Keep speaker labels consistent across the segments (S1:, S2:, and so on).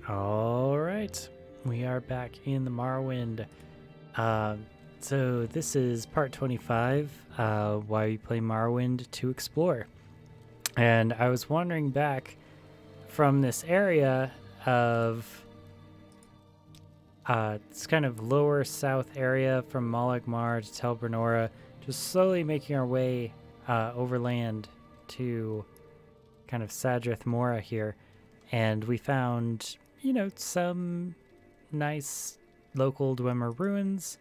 S1: All right, we are back in the Morrowind. So this is part 25, why we play Morrowind to explore. And I was wandering back from this area of this kind of lower south area from Malagmar to Tel Brenora, just slowly making our way overland to kind of Sadrith Mora here. And we found, you know, some nice local Dwemer ruins.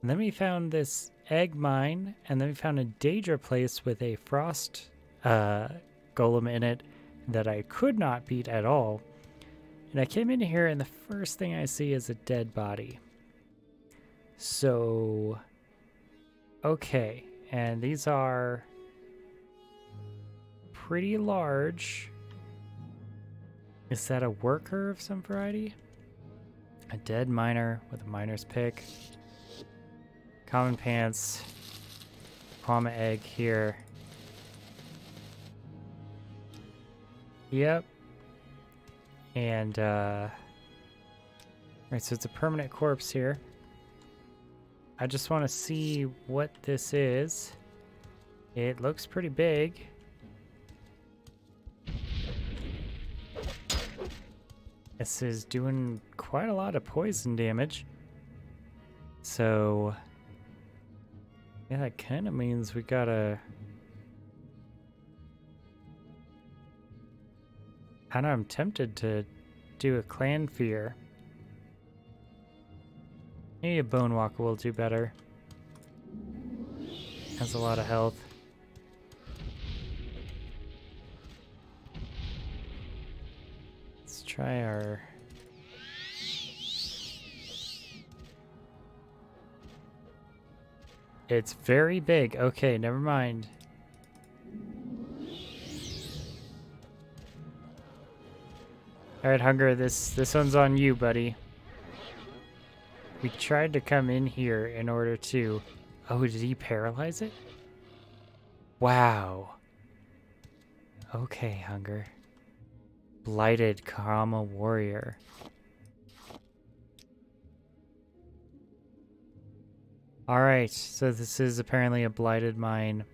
S1: And then we found this egg mine, and then we found a Daedra place with a frost golem in it that I could not beat at all. And I came in here, and the first thing I see is a dead body. So, okay. And these are pretty large. Is that a worker of some variety? A dead miner with a miner's pick. Common pants. Palma egg here. Yep. And, right, so it's a permanent corpse here. I just want to see what this is. It looks pretty big. This is doing quite a lot of poison damage. So, yeah, that kind of means we gotta... I know I'm tempted to do a clan fear. Maybe a bone walker will do better. Has a lot of health. Let's try our... It's very big. Okay, never mind. Alright, Hunger, this one's on you, buddy. We tried to come in here in order to... Oh, did he paralyze it? Wow. Okay, Hunger. Blighted Karma Warrior. Alright, so this is apparently a blighted mine,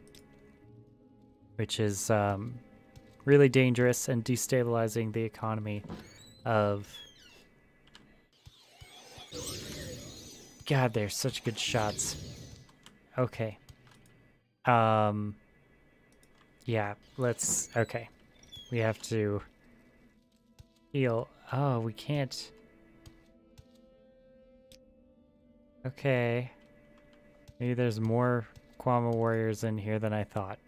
S1: which is really dangerous and destabilizing the economy of... God, they're such good shots. Okay. Yeah, let's... Okay. We have to heal. Oh, we can't... Okay. Maybe there's more Kwama warriors in here than I thought.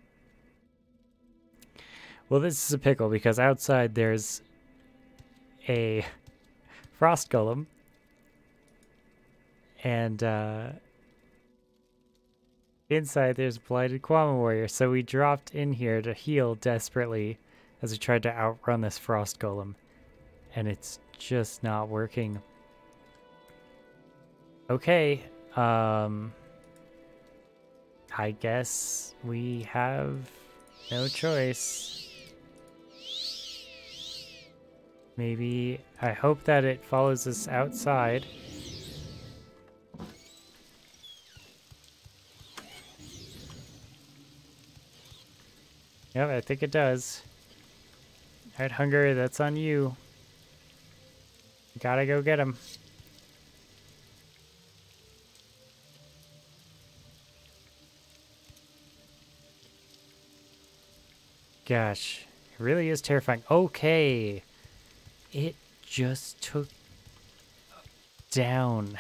S1: Well, this is a pickle because outside there's a frost golem and inside there's a blighted Kwama warrior. So we dropped in here to heal desperately as we tried to outrun this frost golem, and it's just not working. Okay, I guess we have no choice. Maybe, I hope that it follows us outside. Yep, I think it does. Alright, Hunger, that's on you. Gotta go get him. Gosh, it really is terrifying. Okay. It just took down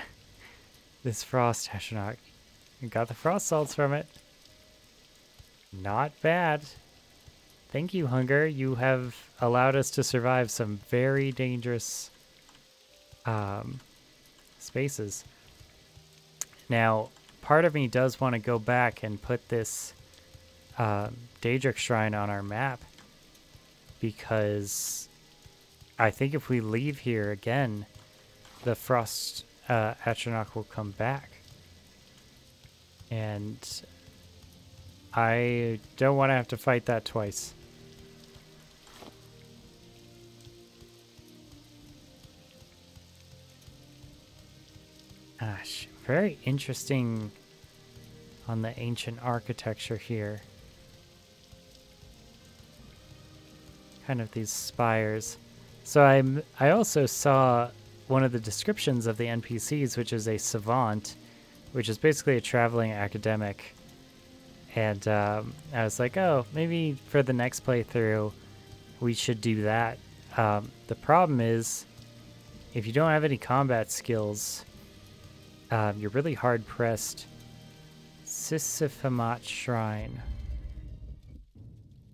S1: this frost astronaut. You got the frost salts from it. Not bad. Thank you, Hunger. You have allowed us to survive some very dangerous spaces. Now, part of me does want to go back and put this Daedric Shrine on our map, because I think if we leave here again, the Frost Atronach will come back. And I don't want to have to fight that twice. Gosh, very interesting on the ancient architecture here. Kind of these spires. So I also saw one of the descriptions of the NPCs, which is a savant, which is basically a traveling academic. And I was like, oh, maybe for the next playthrough, we should do that. The problem is, if you don't have any combat skills, you're really hard-pressed. Sisyphemat Shrine.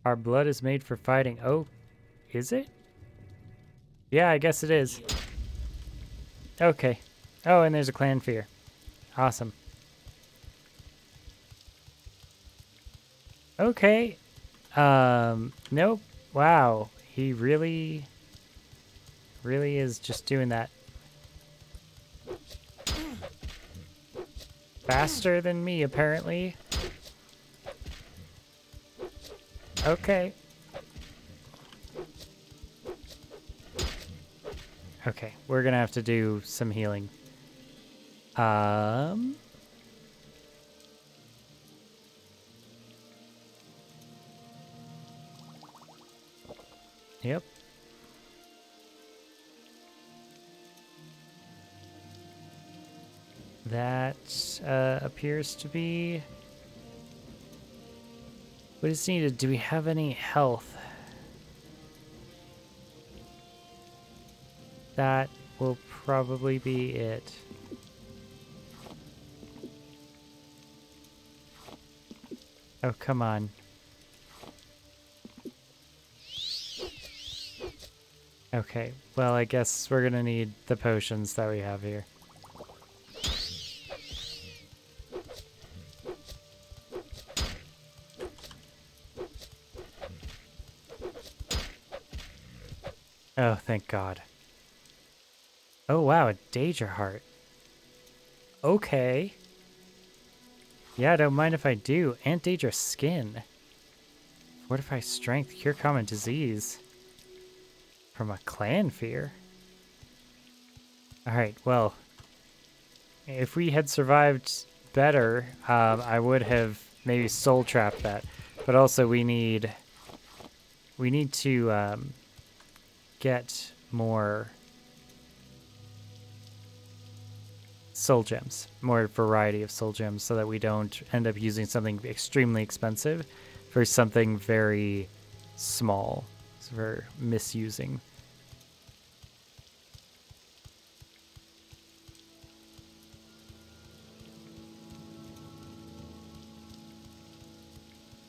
S1: Our blood is made for fighting. Oh, is it? Yeah, I guess it is. Okay. Oh, and there's a clan fear. Awesome. Okay. Nope. Wow. He really is just doing that. Faster than me, apparently. Okay. Okay, we're gonna have to do some healing. Yep. That appears to be what is needed. Do we have any health? That will probably be it. Oh, come on. Okay, well, I guess we're gonna need the potions that we have here. Oh, thank God. Oh, wow, a Danger Heart. Okay. Yeah, I don't mind if I do. And Danger Skin. Fortify Strength, Cure Common Disease. From a clan fear. Alright, well. If we had survived better, I would have maybe soul trapped that. But also we need to get more soul gems, more variety of soul gems, so that we don't end up using something extremely expensive for something very small. So for misusing.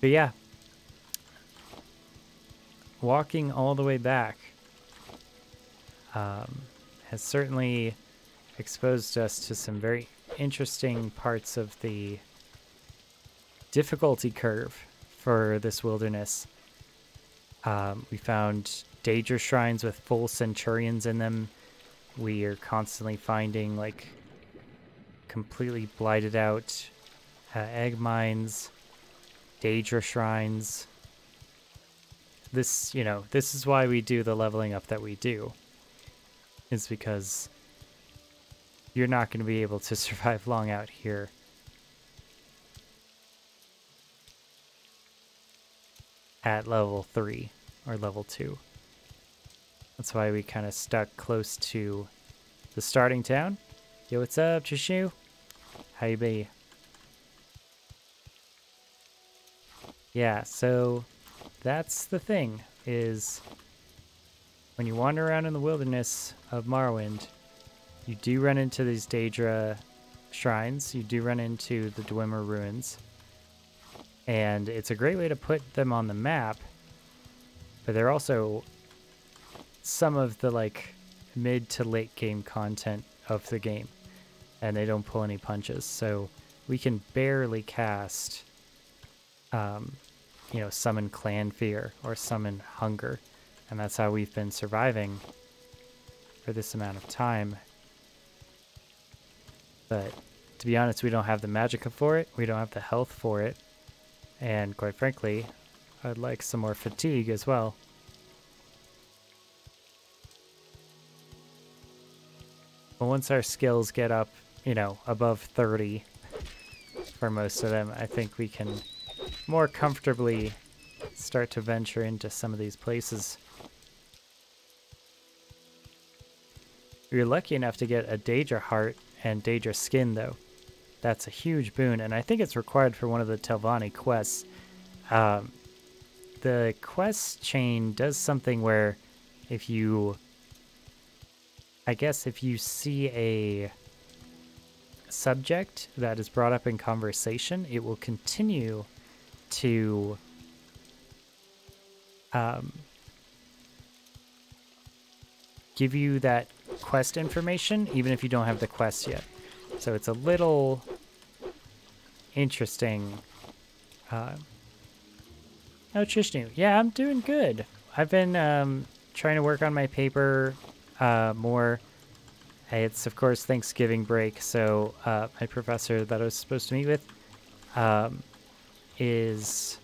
S1: But yeah, walking all the way back has certainly exposed us to some very interesting parts of the difficulty curve for this wilderness. We found Danger Shrines with full centurions in them. We are constantly finding like completely blighted out egg mines, Danger Shrines. This, this is why we do the leveling up that we do. It's because you're not going to be able to survive long out here. At level 3 or level 2. That's why we kind of stuck close to the starting town. Yo, what's up, Chishu? How you be? Yeah, so that's the thing, is when you wander around in the wilderness of Morrowind, you do run into these Daedra shrines, you do run into the Dwemer ruins, and it's a great way to put them on the map, but they're also some of the like mid to late game content of the game, and they don't pull any punches, so we can barely cast summon clan fear or summon hunger, and that's how we've been surviving for this amount of time. But to be honest, we don't have the magicka for it, we don't have the health for it, and quite frankly, I'd like some more fatigue as well. But once our skills get up you know, above 30 for most of them, I think we can more comfortably start to venture into some of these places. We were lucky enough to get a Daedra heart and Daedra skin, though. That's a huge boon, and I think it's required for one of the Telvanni quests. The quest chain does something where if you... I guess if you see a subject that is brought up in conversation, it will continue to give you that quest information, even if you don't have the quest yet. So it's a little interesting. Oh, Trishnu. Yeah, I'm doing good. I've been trying to work on my paper more. It's, of course, Thanksgiving break, so my professor that I was supposed to meet with is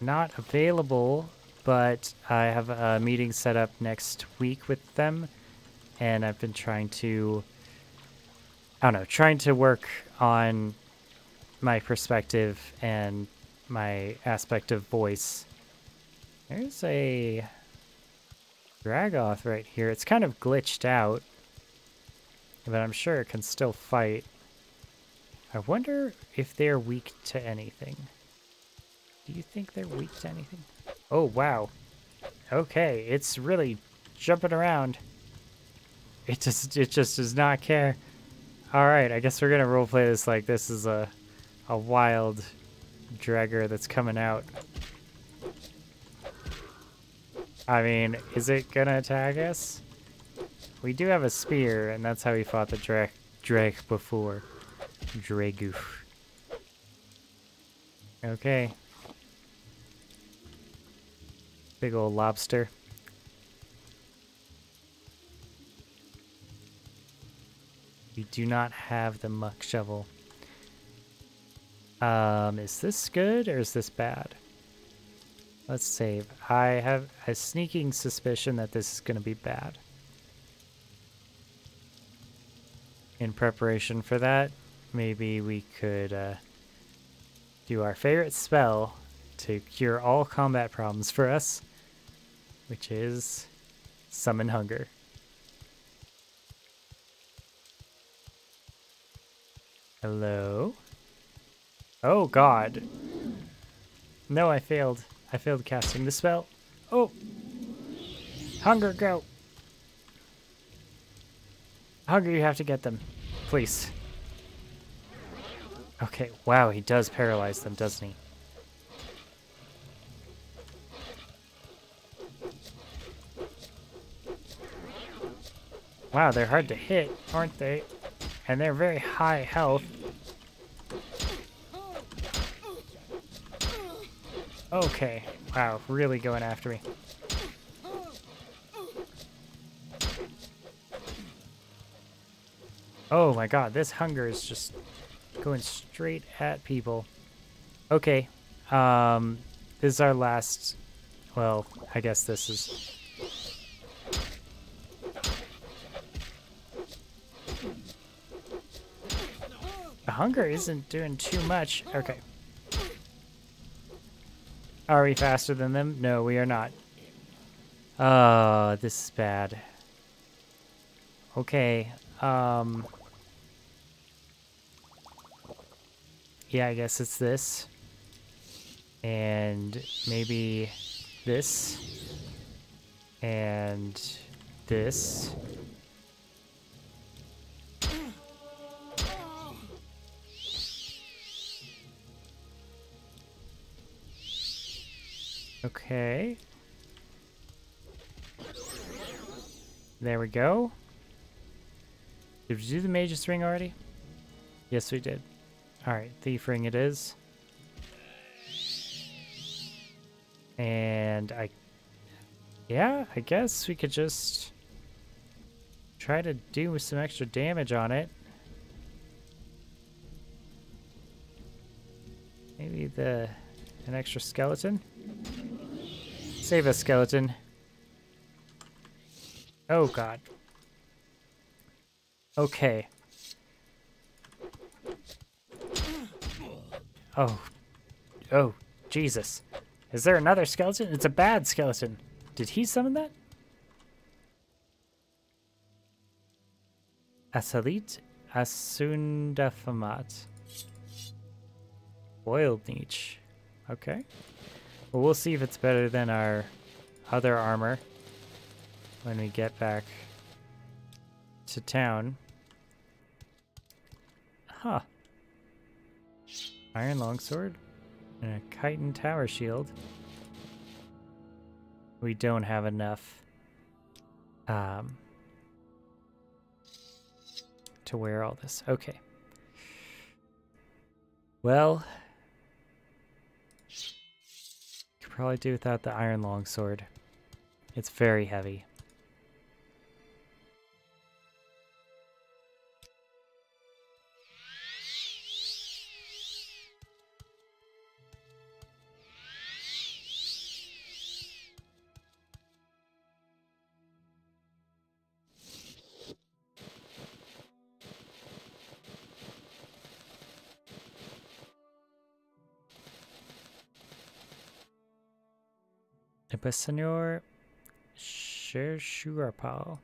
S1: not available, but I have a meeting set up next week with them, and I've been trying to, I don't know, trying to work on my perspective and my aspect of voice. There's a Dragoth right here. It's kind of glitched out, but I'm sure it can still fight. I wonder if they're weak to anything. Do you think they're weak to anything? Oh, wow. Okay, it's really jumping around. It just does not care. Alright, I guess we're gonna roleplay this like this is a wild dragger that's coming out. I mean, is it gonna attack us? We do have a spear, and that's how we fought the drake before. Dragoof. Okay. Big old lobster. We do not have the muck shovel. Is this good or is this bad? Let's save. I have a sneaking suspicion that this is going to be bad. In preparation for that, maybe we could do our favorite spell to cure all combat problems for us, which is Summon Hunger. Hello? Oh god. No, I failed. I failed casting the spell. Oh! Hunger, go! Hunger, you have to get them. Please. Okay, wow, he does paralyze them, doesn't he? Wow, they're hard to hit, aren't they? And they're very high health. Okay, wow, really going after me. Oh my god, this hunger is just going straight at people. Okay, this is our last, well, I guess this is... The hunger isn't doing too much. Okay. Are we faster than them? No, we are not. Oh, this is bad. Okay, yeah, I guess it's this. And maybe this. And this. Okay. There we go. Did we do the Mage's Ring already? Yes, we did. Alright, Thief Ring it is. And yeah, I guess we could just try to do some extra damage on it. Maybe an extra skeleton? Save a skeleton. Oh god. Okay. Oh. Oh, Jesus. Is there another skeleton? It's a bad skeleton. Did he summon that? Asalit Asundafamat. Boiled niche. Okay. Well, we'll see if it's better than our other armor when we get back to town. Huh. Iron longsword and a chitin tower shield. We don't have enough to wear all this. Okay. Well, could probably do without the iron longsword. It's very heavy. Senor Shershurapal.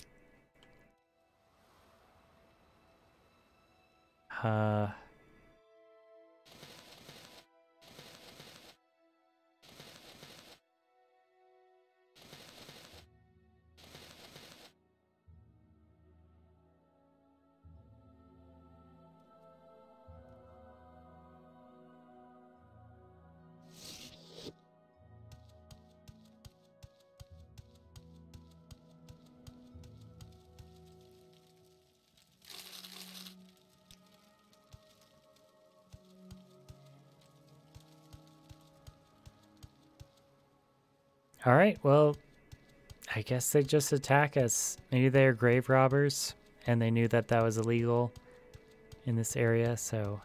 S1: All right, well, I guess they just attack us. Maybe they're grave robbers, and they knew that that was illegal in this area, so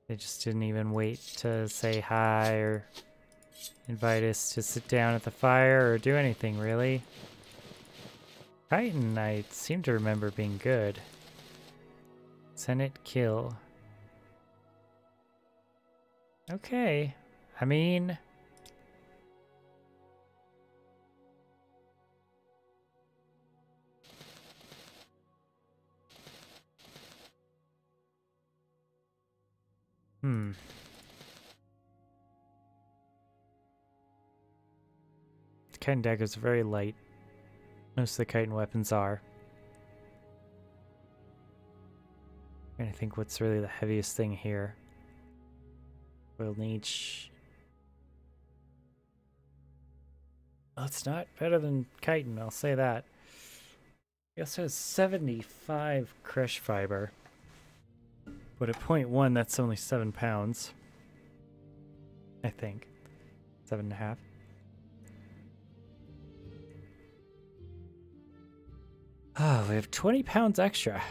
S1: they just didn't even wait to say hi or invite us to sit down at the fire or do anything, really. Titan, I seem to remember being good. Senate kill. Okay, I mean... The chitin dagger is very light. Most of the chitin weapons are. I'm trying to think what's really the heaviest thing here. We'll need... Well, it's not better than chitin, I'll say that. It also has 75 crush fiber. But at 0.1, that's only 7 pounds. I think. 7.5. Oh, we have 20 pounds extra.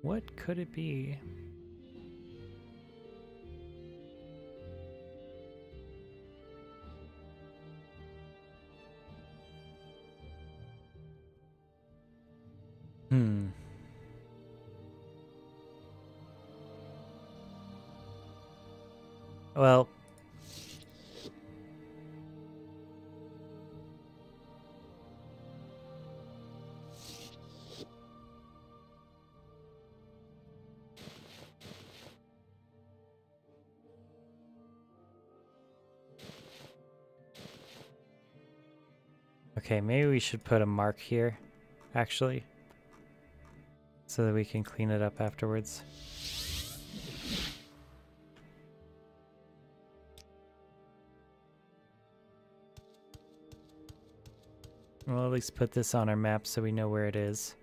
S1: What could it be? Well, okay, maybe we should put a mark here, actually, so that we can clean it up afterwards. We'll at least put this on our map so we know where it is.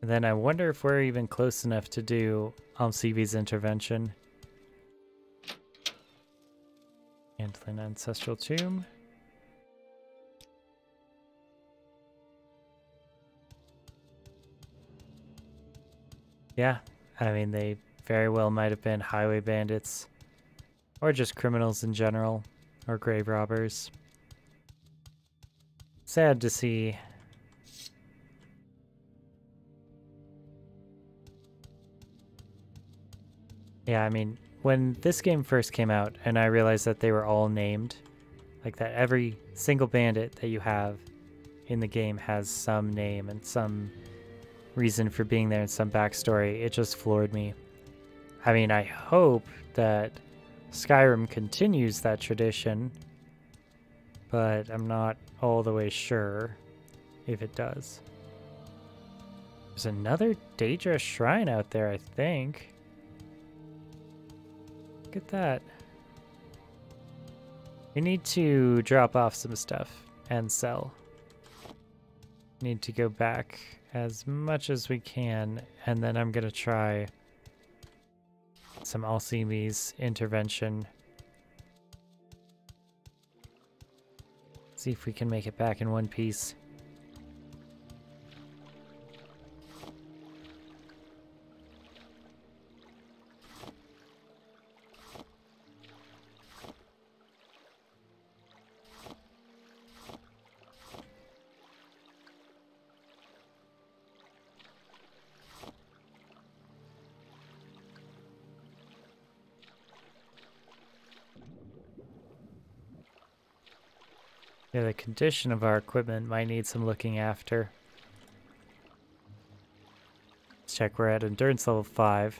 S1: And then I wonder if we're even close enough to do Almsivi's intervention. Antling Ancestral Tomb. Yeah, I mean, they very well might have been highway bandits. Or just criminals in general. Or grave robbers. Sad to see Yeah, I mean, when this game first came out and I realized that they were all named, like that every single bandit that you have in the game has some name and some reason for being there and some backstory, it just floored me. I mean, I hope that Skyrim continues that tradition, but I'm not all the way sure if it does. There's another Daedra shrine out there, I think. Look at that. We need to drop off some stuff and sell. Need to go back as much as we can, and then I'm gonna try some Alcimi's intervention. See if we can make it back in one piece. Yeah, the condition of our equipment might need some looking after. Let's check, we're at endurance level 5.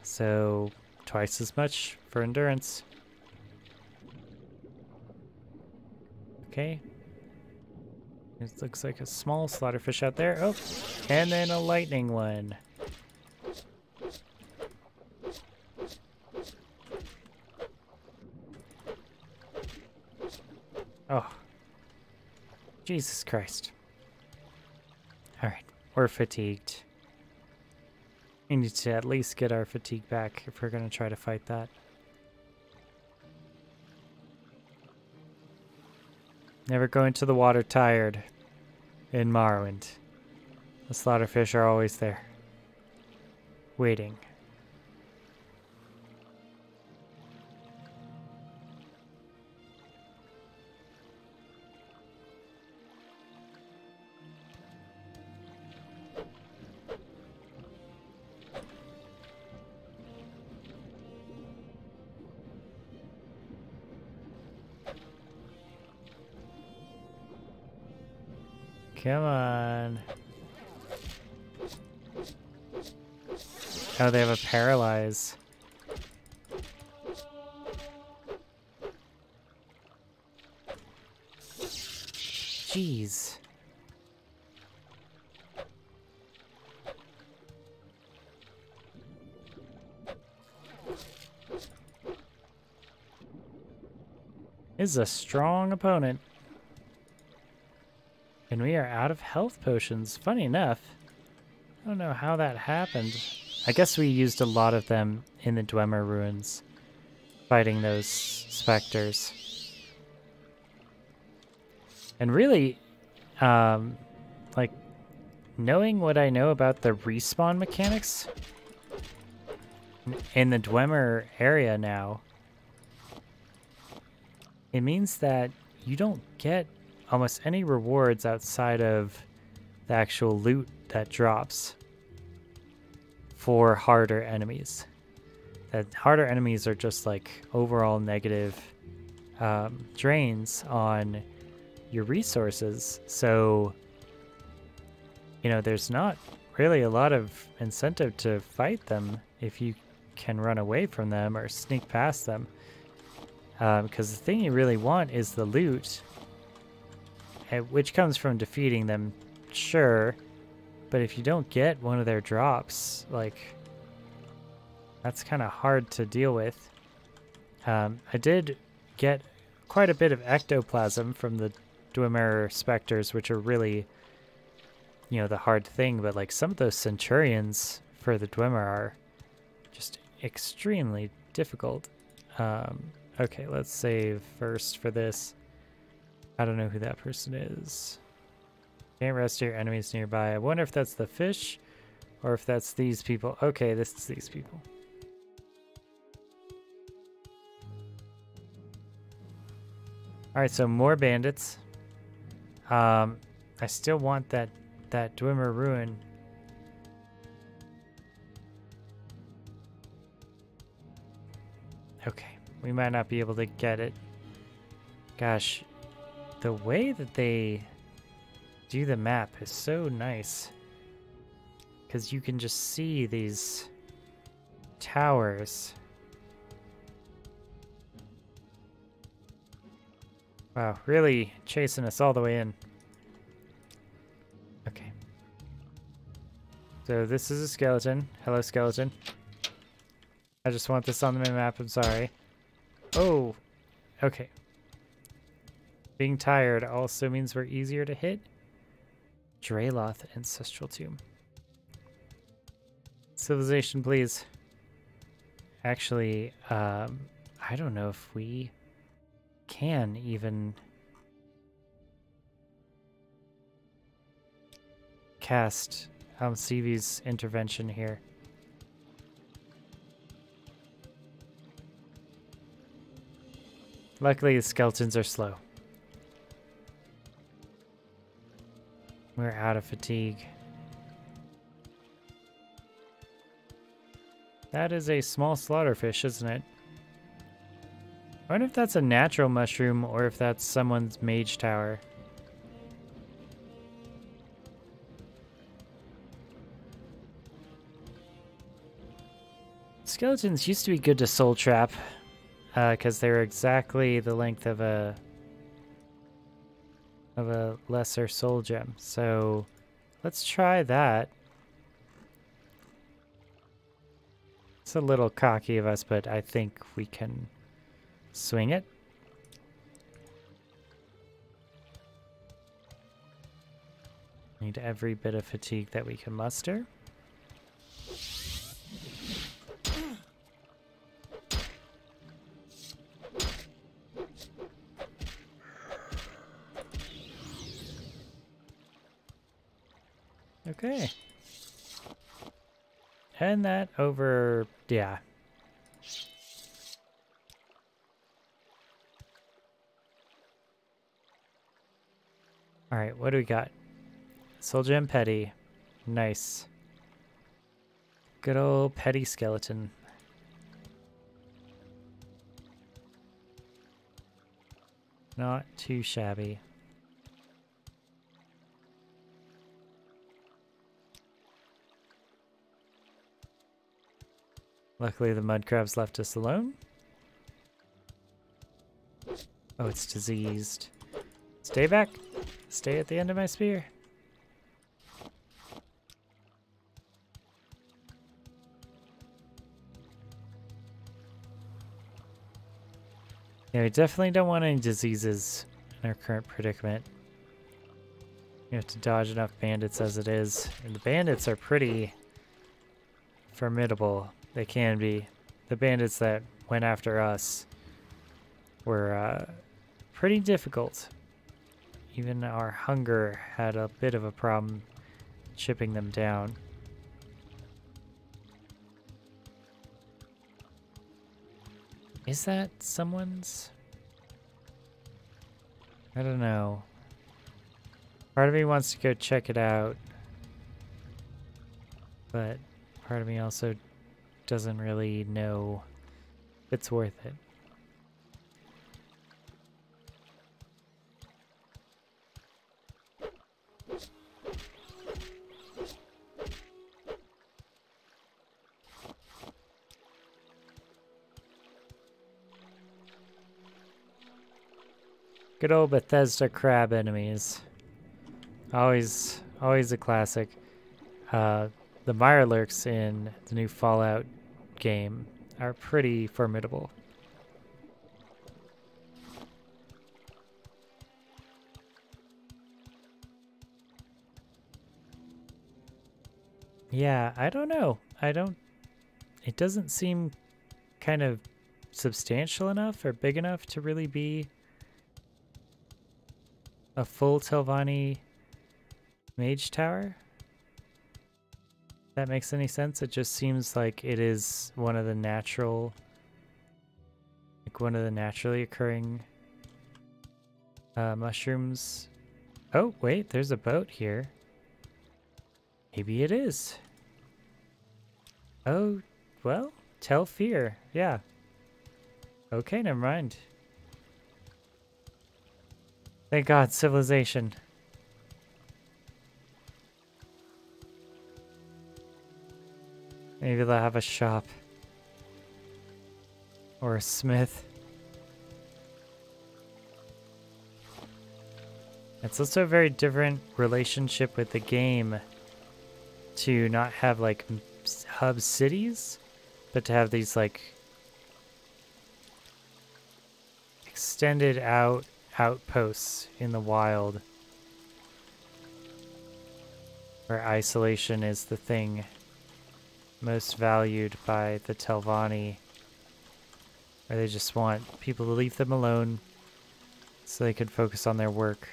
S1: So, twice as much for endurance. Okay. It looks like a small slaughterfish out there. Oh, and then a lightning one. Oh, Jesus Christ. Alright, we're fatigued. We need to at least get our fatigue back if we're going to try to fight that. Never go into the water tired in Morrowind. The slaughterfish are always there, waiting. Come on. Oh, they have a paralyze. Jeez. This is a strong opponent. And we are out of health potions. Funny enough, I don't know how that happened. I guess we used a lot of them in the Dwemer ruins, fighting those specters. And really, like, knowing what I know about the respawn mechanics in the Dwemer area now, it means that you don't get almost any rewards outside of the actual loot that drops for harder enemies. That harder enemies are just like overall negative drains on your resources. So, you know, there's not really a lot of incentive to fight them if you can run away from them or sneak past them. Because the thing you really want is the loot, which comes from defeating them, sure, but if you don't get one of their drops, like, that's kind of hard to deal with. I did get quite a bit of ectoplasm from the Dwemer specters, which are really, you know, the hard thing, but like some of those centurions for the Dwemer are just extremely difficult. Okay, let's save first for this. I don't know who that person is. Can't rest your enemies nearby. I wonder if that's the fish or if that's these people. Okay, this is these people. Alright, so more bandits. I still want that Dwemer ruin. we might not be able to get it. Gosh, the way that they do the map is so nice. Because you can just see these towers. Wow, really chasing us all the way in. Okay. So this is a skeleton. Hello, skeleton. I just want this on the map, I'm sorry. Oh, okay. Being tired also means we're easier to hit. Drayloth Ancestral Tomb. Civilization, please. Actually, I don't know if we can even cast CV's intervention here. Luckily, the skeletons are slow. We're out of fatigue. That is a small slaughterfish, isn't it? I wonder if that's a natural mushroom or if that's someone's mage tower. Skeletons used to be good to soul trap because they were exactly the length of a lesser soul gem. So let's try that. It's a little cocky of us, but I think we can swing it. Need every bit of fatigue that we can muster. Okay. And that over, yeah. All right, what do we got? Soul Gem Petty. Nice. Good old Petty skeleton. Not too shabby. Luckily, the mud crabs left us alone. Oh, it's diseased. Stay back. Stay at the end of my spear. Yeah, we definitely don't want any diseases in our current predicament. We have to dodge enough bandits as it is. And the bandits are pretty formidable. They can be. The bandits that went after us were pretty difficult. Even our hunger had a bit of a problem chipping them down. Is that someone's? I don't know. Part of me wants to go check it out, but part of me also doesn't really know if it's worth it. Good old Bethesda crab enemies. Always a classic. The Mirelurks in the new Fallout game are pretty formidable. Yeah, I don't know. It doesn't seem kind of substantial enough or big enough to really be a full Telvanni mage tower. If that makes any sense? It just seems like it is one of the natural, one of the naturally occurring mushrooms. Oh, wait, there's a boat here. Maybe it is. Oh, well, Tell Fear, yeah. Okay, never mind. Thank God, civilization. Maybe they'll have a shop. Or a smith. It's also a very different relationship with the game to not have like hub cities, but to have these like extended outposts in the wild where isolation is the thing most valued by the Telvanni, where they just want people to leave them alone so they can focus on their work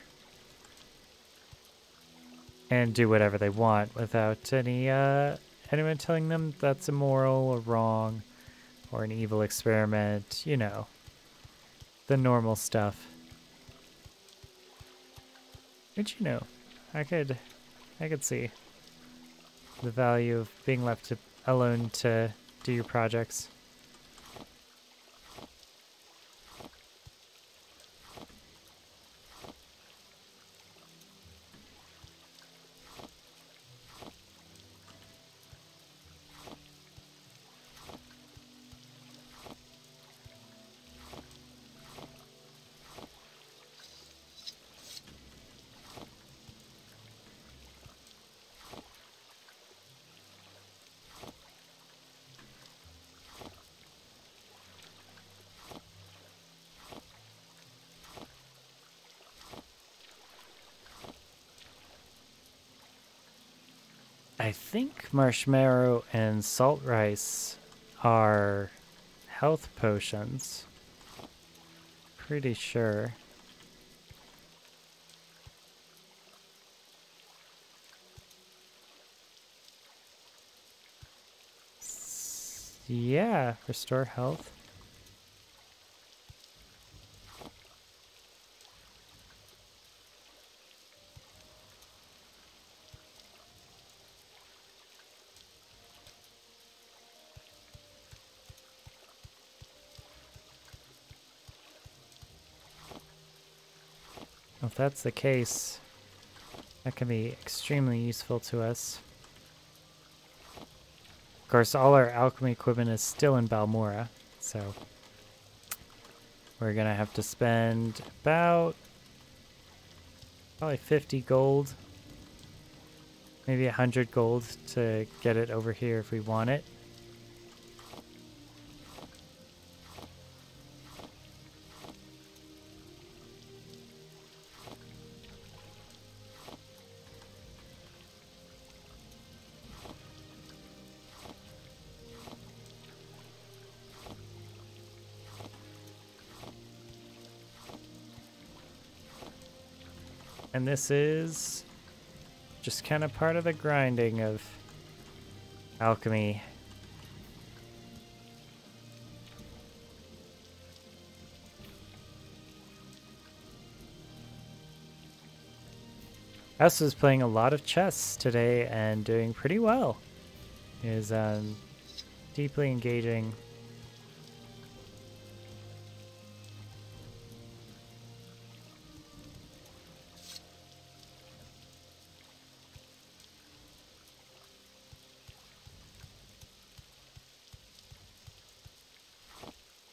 S1: and do whatever they want without anyone telling them that's immoral or wrong or an evil experiment, you know, the normal stuff. But you know, I could see the value of being left alone to do your projects. I think marshmallow and salt rice are health potions. Pretty sure. Yeah, restore health. If that's the case, that can be extremely useful to us. Of course, all our alchemy equipment is still in Balmora, so we're gonna have to spend about probably 50 gold, maybe 100 gold to get it over here if we want it. And this is just kind of part of the grinding of alchemy. I also was playing a lot of chess today and doing pretty well. It is deeply engaging.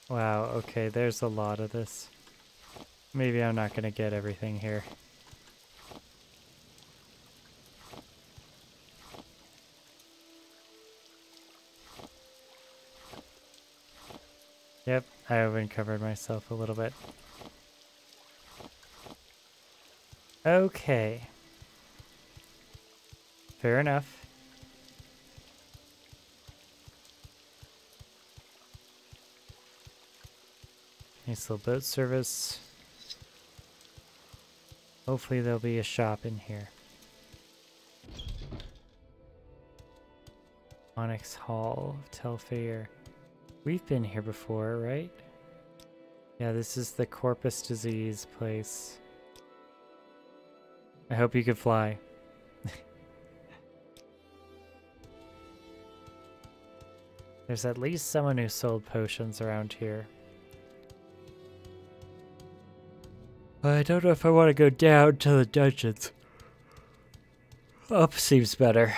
S1: Wow, okay, there's a lot of this. Maybe I'm not gonna get everything here. Yep, I over-covered myself a little bit. Okay. Fair enough. Nice little boat service. Hopefully there'll be a shop in here. Onyx Hall of Telfair. We've been here before, right? Yeah, this is the Corpus Disease place. I hope you can fly. There's at least someone who sold potions around here. I don't know if I want to go down to the dungeons. Up seems better.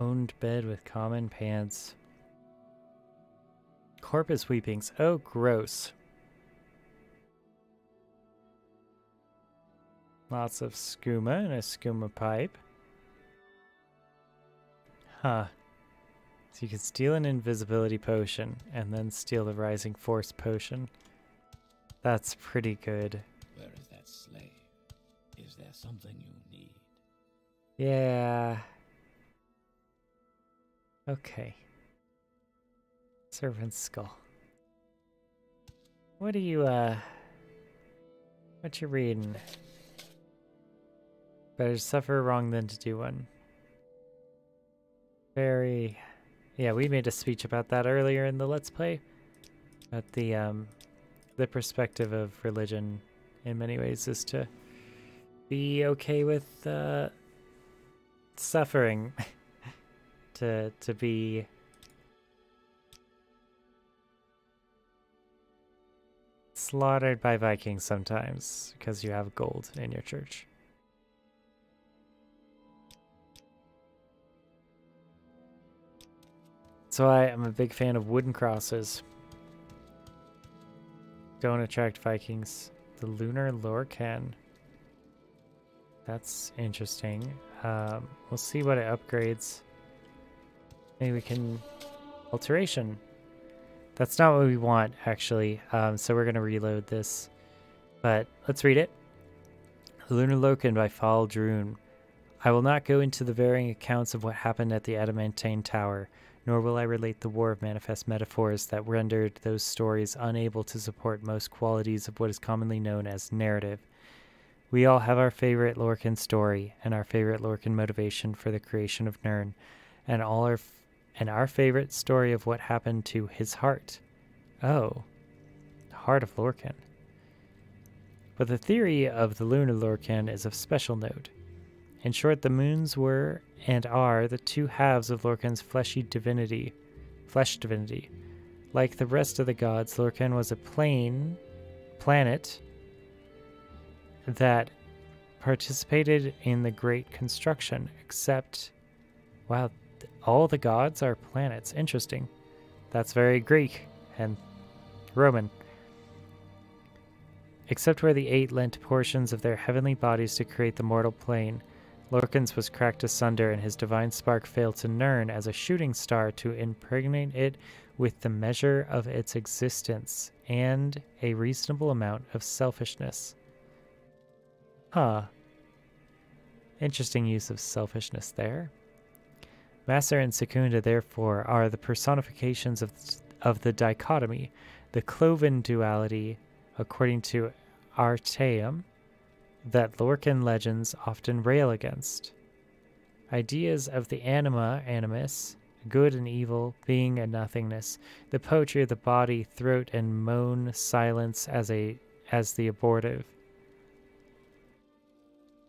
S1: Owned bed with common pants. Corpus weepings. Oh, gross. Lots of skooma and a skooma pipe. Huh. So you can steal an invisibility potion and then steal the rising force potion. That's pretty good.
S2: Where is that slave? Is there something you need?
S1: Yeah. Okay. Servant's skull. What are you, what you reading? Better suffer a wrong than to do one. Very... Yeah, we made a speech about that earlier in the Let's Play. About the perspective of religion in many ways is to be okay with, suffering. to be... slaughtered by Vikings sometimes because you have gold in your church. So I am a big fan of wooden crosses. Don't attract Vikings. The Lunar Lorkhan. That's interesting. We'll see what it upgrades. Maybe we can... Alteration. That's not what we want, actually. So we're going to reload this. But let's read it. The Lunar Lorkhan by Fall Droon. I will not go into the varying accounts of what happened at the Adamantine Tower, nor will I relate the war of manifest metaphors that rendered those stories unable to support most qualities of what is commonly known as narrative. We all have our favorite Lorkhan story and our favorite Lorkhan motivation for the creation of Nirn, and our favorite story of what happened to his heart. Oh, the heart of Lorkhan. But the theory of the Lunar Lorkhan is of special note. In short, the moons were and are the two halves of Lorkhan's flesh divinity. Like the rest of the gods, Lorkhan was a planet that participated in the Great Construction, except, wow, all the gods are planets. Interesting. That's very Greek and Roman. Except where the eight lent portions of their heavenly bodies to create the mortal plane. Lorkhan's was cracked asunder, and his divine spark failed to Nirn as a shooting star to impregnate it with the measure of its existence and a reasonable amount of selfishness. Huh. Interesting use of selfishness there. Master and Secunda, therefore, are the personifications of the dichotomy, the cloven duality, according to Artaeum, that Lorkhan legends often rail against. Ideas of the animus, good and evil, being and nothingness, the poetry of the body, throat, and moan silence as the abortive,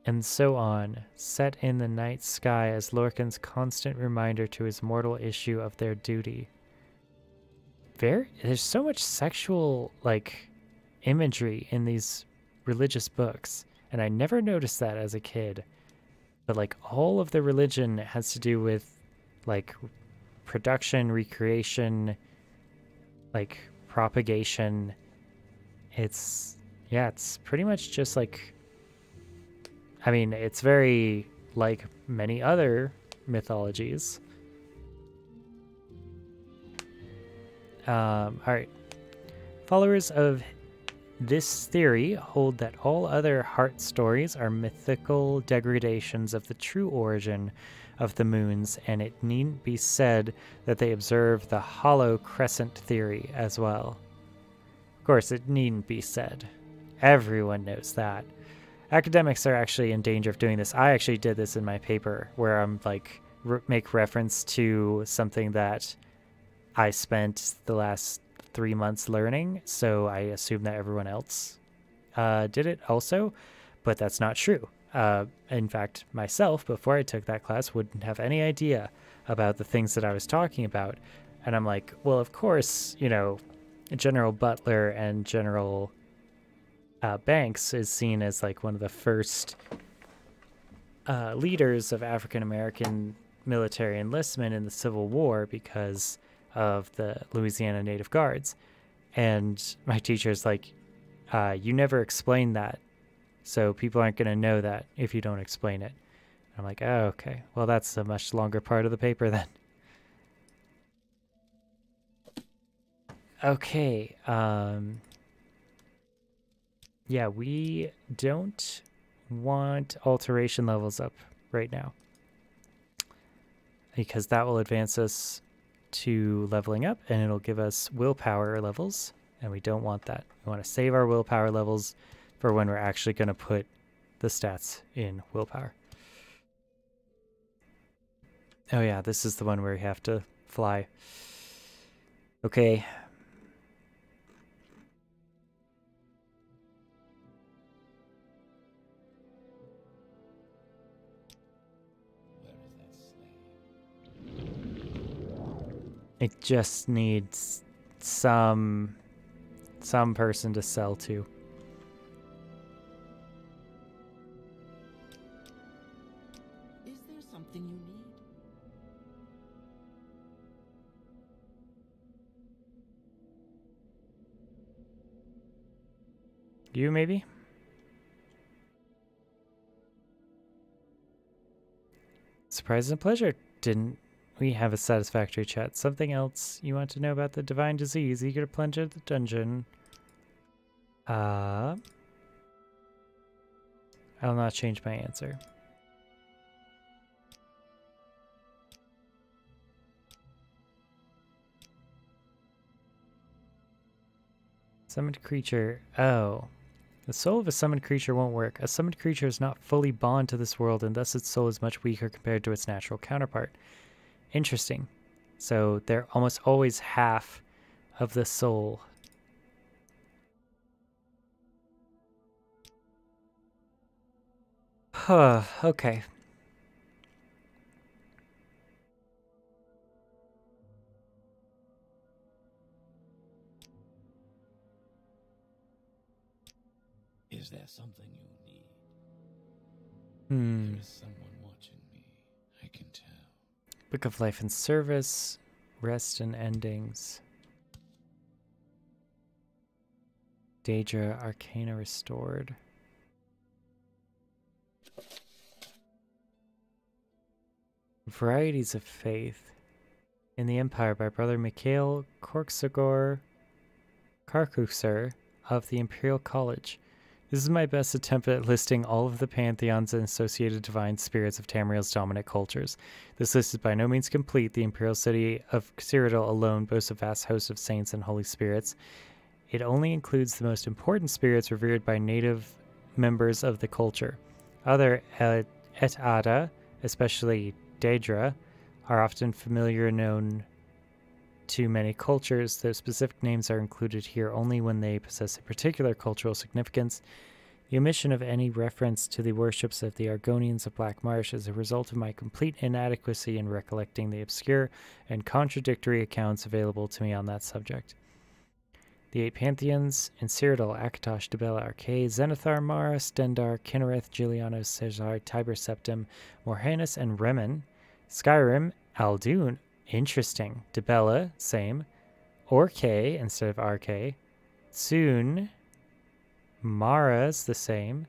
S1: and so on, set in the night sky as Lorkhan's constant reminder to his mortal issue of their duty. There's so much sexual, imagery in these religious books, and I never noticed that as a kid. But, all of the religion has to do with, production, recreation, propagation. It's pretty much just, I mean, it's very like many other mythologies. Alright. Followers of this theory hold that all other heart stories are mythical degradations of the true origin of the moons, and it needn't be said that they observe the hollow crescent theory as well. Of course, it needn't be said. Everyone knows that. Academics are actually in danger of doing this. I actually did this in my paper, where I'm make reference to something that I spent the last 3 months learning, so I assume that everyone else did it also, but that's not true. in fact, myself, before I took that class, wouldn't have any idea about the things that I was talking about. And I'm like, well, of course, you know, General Butler and General Banks is seen as like one of the first leaders of African American military enlistment in the Civil War because of the Louisiana Native Guards. And my teacher's like, you never explained that, so people aren't going to know that if you don't explain it. I'm like, oh, okay. Well, that's a much longer part of the paper then. Okay. Yeah, we don't want alteration levels up right now, because that will advance us to leveling up and it'll give us willpower levels, and we don't want that. We want to save our willpower levels for when we're actually going to put the stats in willpower. Oh yeah, this is the one where you have to fly. Okay. It just needs some person to sell to.
S3: Is there something you need?
S1: You, maybe? Surprise and pleasure. Didn't we have a satisfactory chat? Something else you want to know about the divine disease? Eager to plunge into the dungeon. I'll not change my answer. Summoned creature. Oh. The soul of a summoned creature won't work. A summoned creature is not fully bond to this world, and thus its soul is much weaker compared to its natural counterpart. Interesting. So they're almost always half of the soul. Okay.
S2: Is there something you need?
S1: Hmm.
S2: There is someone watching me. I can tell.
S1: Book of Life and Service, Rest and Endings. Daedra, Arcana Restored. Varieties of Faith. In the Empire by Brother Mikhail Korksagor Karkuser of the Imperial College. This is my best attempt at listing all of the pantheons and associated divine spirits of Tamriel's dominant cultures. This list is by no means complete. The imperial city of Cyrodiil alone boasts a vast host of saints and holy spirits. It only includes the most important spirits revered by native members of the culture. Other Et'ada, especially Daedra, are often familiar known to many cultures, though specific names are included here only when they possess a particular cultural significance. The omission of any reference to the worships of the Argonians of Black Marsh is a result of my complete inadequacy in recollecting the obscure and contradictory accounts available to me on that subject. The 8 pantheons in Cyrodiil: Akatosh, Dibella, Arcade, Zenithar, Mara, Stendarr, Kynareth, Gilianos, Caesar, Tiber Septim, Morhanus, and Remen. Skyrim: Aldun. Interesting. Dibella, same. Orkay instead of Arkay. Tsune. Mara's the same.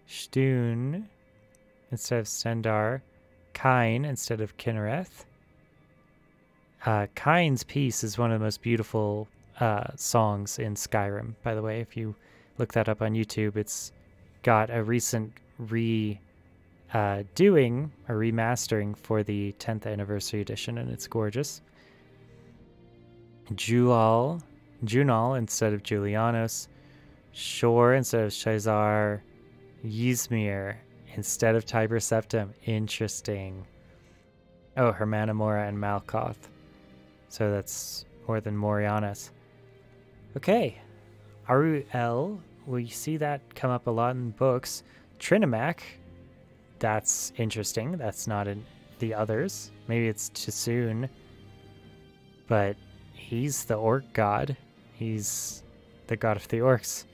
S1: Stune instead of Stendarr. Kine instead of Kynareth. Kine's Peace is one of the most beautiful songs in Skyrim, by the way. If you look that up on YouTube, it's got a recent doing a remastering for the 10th anniversary edition, and it's gorgeous. Junal instead of Julianos. Shore instead of Caesar. Ysmir instead of Tiber Septim. Interesting. Oh, Hermana Mora and Malkoth. So that's more than Morianas. Okay. Aruel, we see that come up a lot in books. Trinimac, that's interesting. That's not in the others. Maybe it's too soon. But he's the orc god. He's the god of the orcs.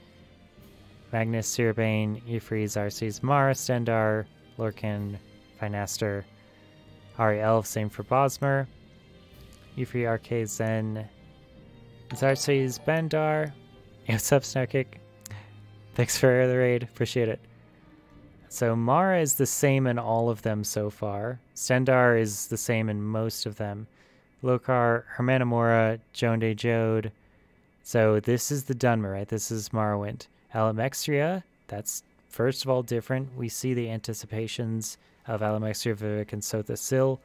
S1: Magnus, Sirabane, Euphrates, Arces, Mara, Stendar, Lorkhan, Finaster, Ari Elf, same for Bosmer. Euphrates, Arcade, Zen, Zarces, Bandar. What's up, Snarkick? Thanks for the raid. Appreciate it. So Mara is the same in all of them so far. Stendar is the same in most of them. Lokar, Hermanamora, Jonde Jode. So this is the Dunmer, right? This is Morrowind. Alamexria, that's first of all different. We see the anticipations of Alamexria, Vivek, and Sotha Sil.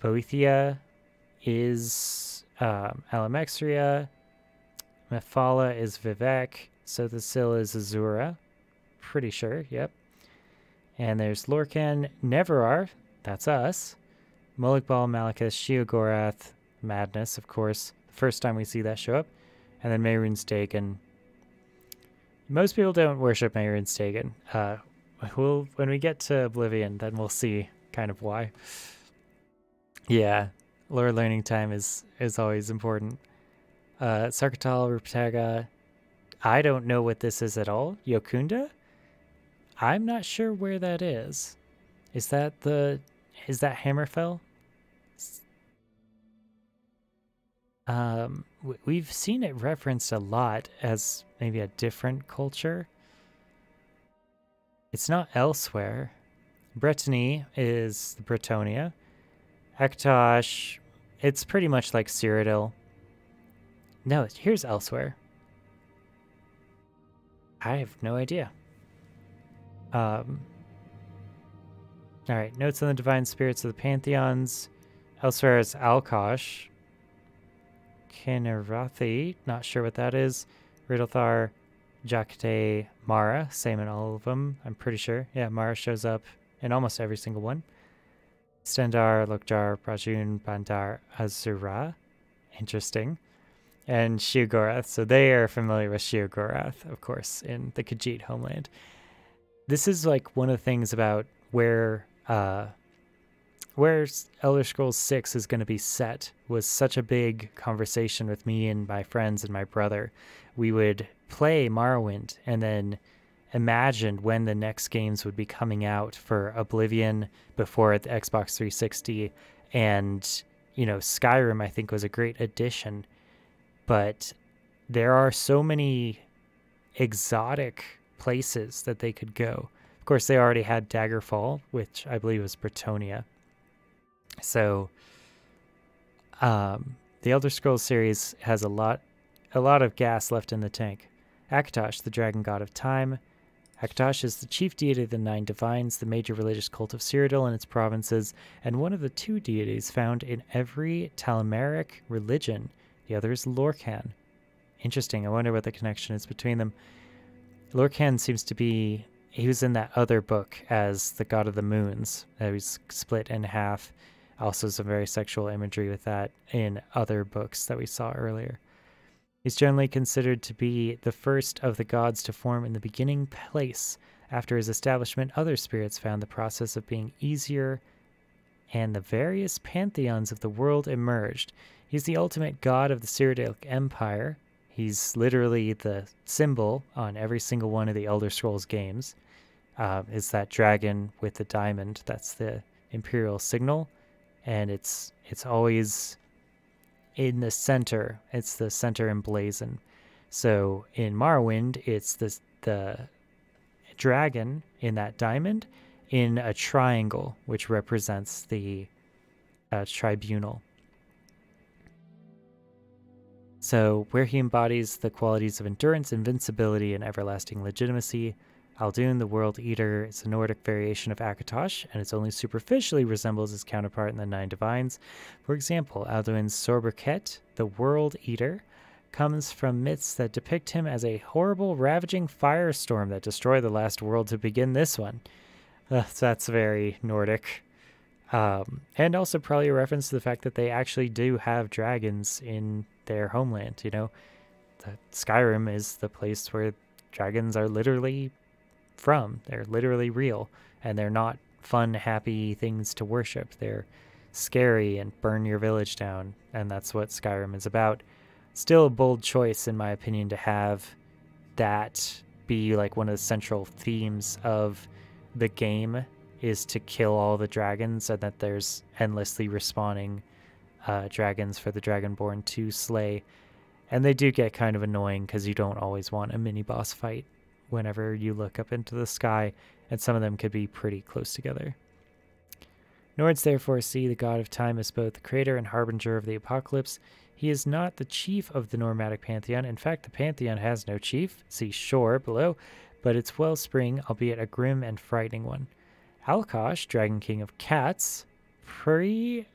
S1: Boethia is Alamexria. Mephala is Vivek. Sotha Sil is Azura. Pretty sure, yep. And there's Lorkhan, Neverar, that's us. Mulikbal, Malachus, Sheogorath, Madness, of course. The first time we see that show up. And then Mehrunes Dagon. Most people don't worship Mehrunes Dagon. When we get to Oblivion, then we'll see kind of why. Yeah, lore learning time is always important. Sarkatal, Ruptaga. I don't know what this is at all. Yokunda? I'm not sure where that is. Is that Hammerfell? We've seen it referenced a lot as maybe a different culture. It's not elsewhere. Brittany is the Bretonia. Akatosh, it's pretty much like Cyrodiil. No, here's elsewhere. I have no idea. Alright, notes on the divine spirits of the pantheons. Elsewhere is Alkosh. Kynareth, not sure what that is. Riddlethar, Jakate, Mara, same in all of them, I'm pretty sure. Yeah, Mara shows up in almost every single one. Stendar, Lokjar, Prajun, Bandar, Azura. Interesting. And Sheogorath, so they are familiar with Sheogorath, of course, in the Khajiit homeland. This is like one of the things about where Elder Scrolls 6 is going to be set was such a big conversation with me and my friends and my brother. We would play Morrowind and then imagine when the next games would be coming out for Oblivion before the Xbox 360. And, you know, Skyrim, I think, was a great addition. But there are so many exotic places that they could go. Of course, they already had Daggerfall, which I believe was Bretonia. So, the Elder Scrolls series has a lot of gas left in the tank. Akatosh, the dragon god of time. Akatosh is the chief deity of the Nine Divines, the major religious cult of Cyrodiil and its provinces, and one of the two deities found in every Talameric religion. The other is Lorkhan. Interesting. I wonder what the connection is between them. Lorkhan seems to be... He was in that other book as the god of the moons. He was split in half. Also some very sexual imagery with that in other books that we saw earlier. He's generally considered to be the first of the gods to form in the beginning place. After his establishment, other spirits found the process of being easier, and the various pantheons of the world emerged. He's the ultimate god of the Cyrodiilic Empire. He's literally the symbol on every single one of the Elder Scrolls games. Is that dragon with the diamond. That's the Imperial signal. And it's always in the center. It's the center emblazoned. So in Morrowind, it's the dragon in that diamond in a triangle, which represents the tribunal. So where he embodies the qualities of endurance, invincibility, and everlasting legitimacy, Aldun, the World Eater, is a Nordic variation of Akatosh, and it only superficially resembles his counterpart in the Nine Divines. For example, Alduin's Sorberket, the World Eater, comes from myths that depict him as a horrible, ravaging firestorm that destroyed the last world to begin this one. That's very Nordic. And also probably a reference to the fact that they actually do have dragons in their homeland, you know. Skyrim is the place where dragons are literally from. They're literally real, and they're not fun, happy things to worship. They're scary and burn your village down, and that's what Skyrim is about. Still a bold choice, in my opinion, to have that be like one of the central themes of the game, is to kill all the dragons, and that there's endlessly respawning dragons for the Dragonborn to slay. And they do get kind of annoying because you don't always want a mini boss fight whenever you look up into the sky, and some of them could be pretty close together. Nords therefore see the god of time as both the creator and harbinger of the apocalypse. He is not the chief of the nomadic pantheon. In fact, the pantheon has no chief, see shore below, but its wellspring, albeit a grim and frightening one. Alkosh, Dragon King of Cats, pre-Ridata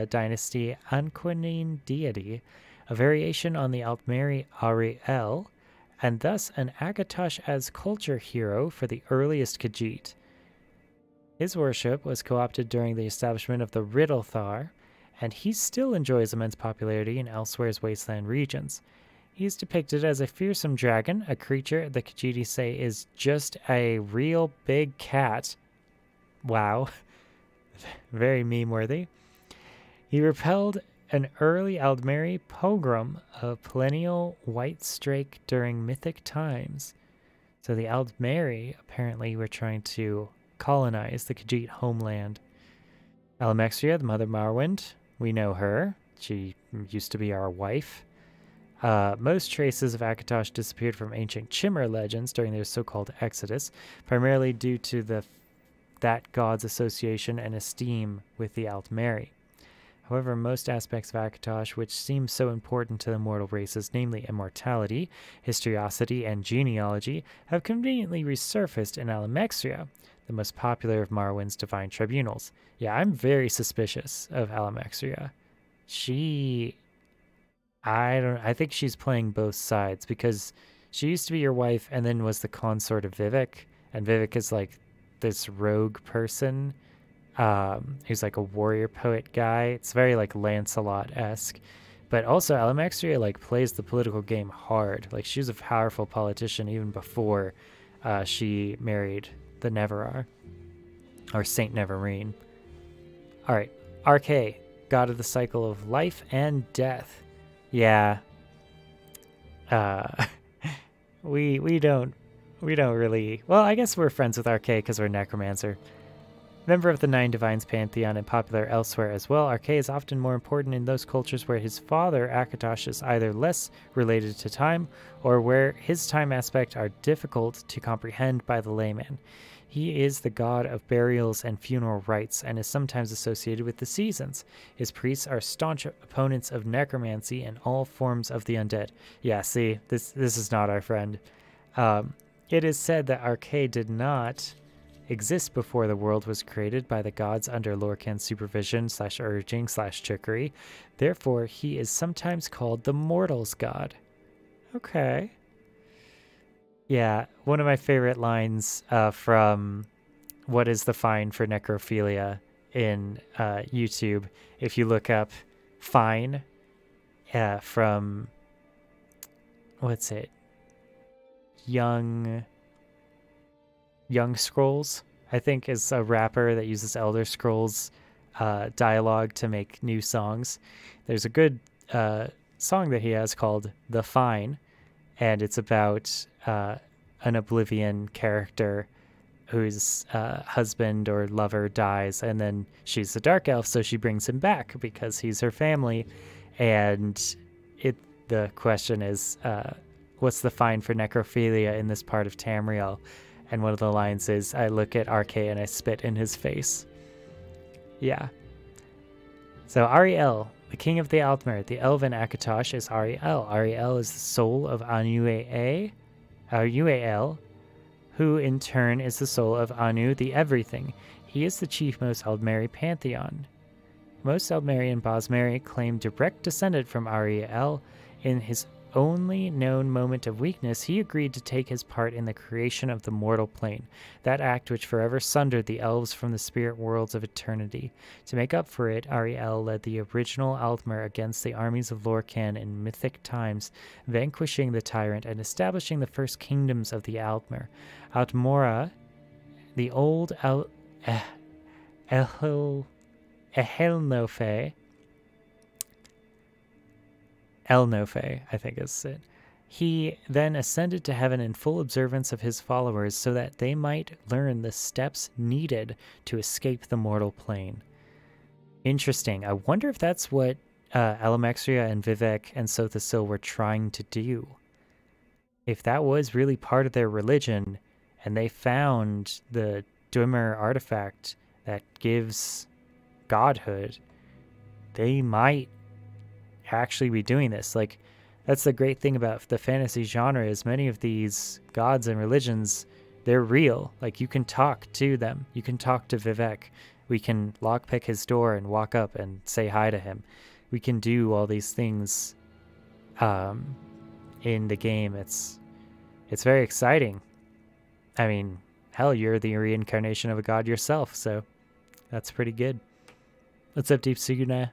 S1: dynasty Anquinine deity, a variation on the Altmeri Ariel, and thus an Akatosh as culture hero for the earliest Khajiit. His worship was co-opted during the establishment of the Riddlethar, and he still enjoys immense popularity in Elswere's wasteland regions. He is depicted as a fearsome dragon, a creature the Khajiit say is just a real big cat. Wow. Very meme-worthy. He repelled an early Aldmeri pogrom, a perennial white strake during mythic times. So the Aldmeri apparently were trying to colonize the Khajiit homeland. Alamexia, the mother Morrowind, we know her. She used to be our wife. Most traces of Akatosh disappeared from ancient Chimera legends during their so-called exodus, primarily due to that god's association and esteem with the Altmeri. However, most aspects of Akatosh, which seem so important to the mortal races, namely immortality, historicity, and genealogy, have conveniently resurfaced in Alamexia, the most popular of Morrowind's divine tribunals. Yeah, I'm very suspicious of Alamexia. I think she's playing both sides, because she used to be your wife and then was the consort of Vivek, and Vivek is like this rogue person who's like a warrior poet guy. It's very like Lancelot-esque. But also Alamexia like plays the political game hard. Like she was a powerful politician even before she married the Neverar, or Saint Neverine. Alright, RK, god of the cycle of life and death. Yeah. We don't really... Well, I guess we're friends with RK because we're Necromancer. Member of the Nine Divines pantheon and popular elsewhere as well, RK is often more important in those cultures where his father, Akatosh, is either less related to time or where his time aspect are difficult to comprehend by the layman. He is the god of burials and funeral rites and is sometimes associated with the seasons. His priests are staunch opponents of necromancy and all forms of the undead. Yeah, see, this is not our friend. It is said that RK did not exist before the world was created by the gods under Lorkhan's supervision / urging / trickery. Therefore, he is sometimes called the Mortal's God. Okay. Yeah, one of my favorite lines from What is the Fine for Necrophilia in YouTube, if you look up Fine from, what's it? Young Scrolls, I think, is a rapper that uses Elder Scrolls dialogue to make new songs. There's a good song that he has called The Fine, and it's about an Oblivion character whose husband or lover dies, and then she's a dark elf, so she brings him back because he's her family. And the question is, what's the fine for necrophilia in this part of Tamriel? And one of the lines is, I look at RK and I spit in his face. Yeah. So Ariel, the king of the Altmer, the elven Akatosh, is Ariel. Ariel is the soul of Anuel, who in turn is the soul of Anu, the everything. He is the chiefmost Aldmeri pantheon. Most Aldmeri and Bosmeri claim direct descendant from Ariel. In his only known moment of weakness, he agreed to take his part in the creation of the mortal plane, that act which forever sundered the elves from the spirit worlds of eternity. To make up for it, Ariel led the original Altmer against the armies of Lorkhan in mythic times, vanquishing the tyrant and establishing the first kingdoms of the Altmer. Altmora the old Elnofe, I think is it. He then ascended to heaven in full observance of his followers so that they might learn the steps needed to escape the mortal plane. Interesting. I wonder if that's what Alamexria and Vivek and Sothasil were trying to do. If that was really part of their religion, and they found the Dwemer artifact that gives godhood, they might actually be doing this. Like, that's the great thing about the fantasy genre is many of these gods and religions, they're real. Like, you can talk to them. You can talk to Vivek. We can lockpick his door and walk up and say hi to him. We can do all these things in the game. It's very exciting. I mean, hell, you're the reincarnation of a god yourself, so that's pretty good. What's up, Deep Suguna?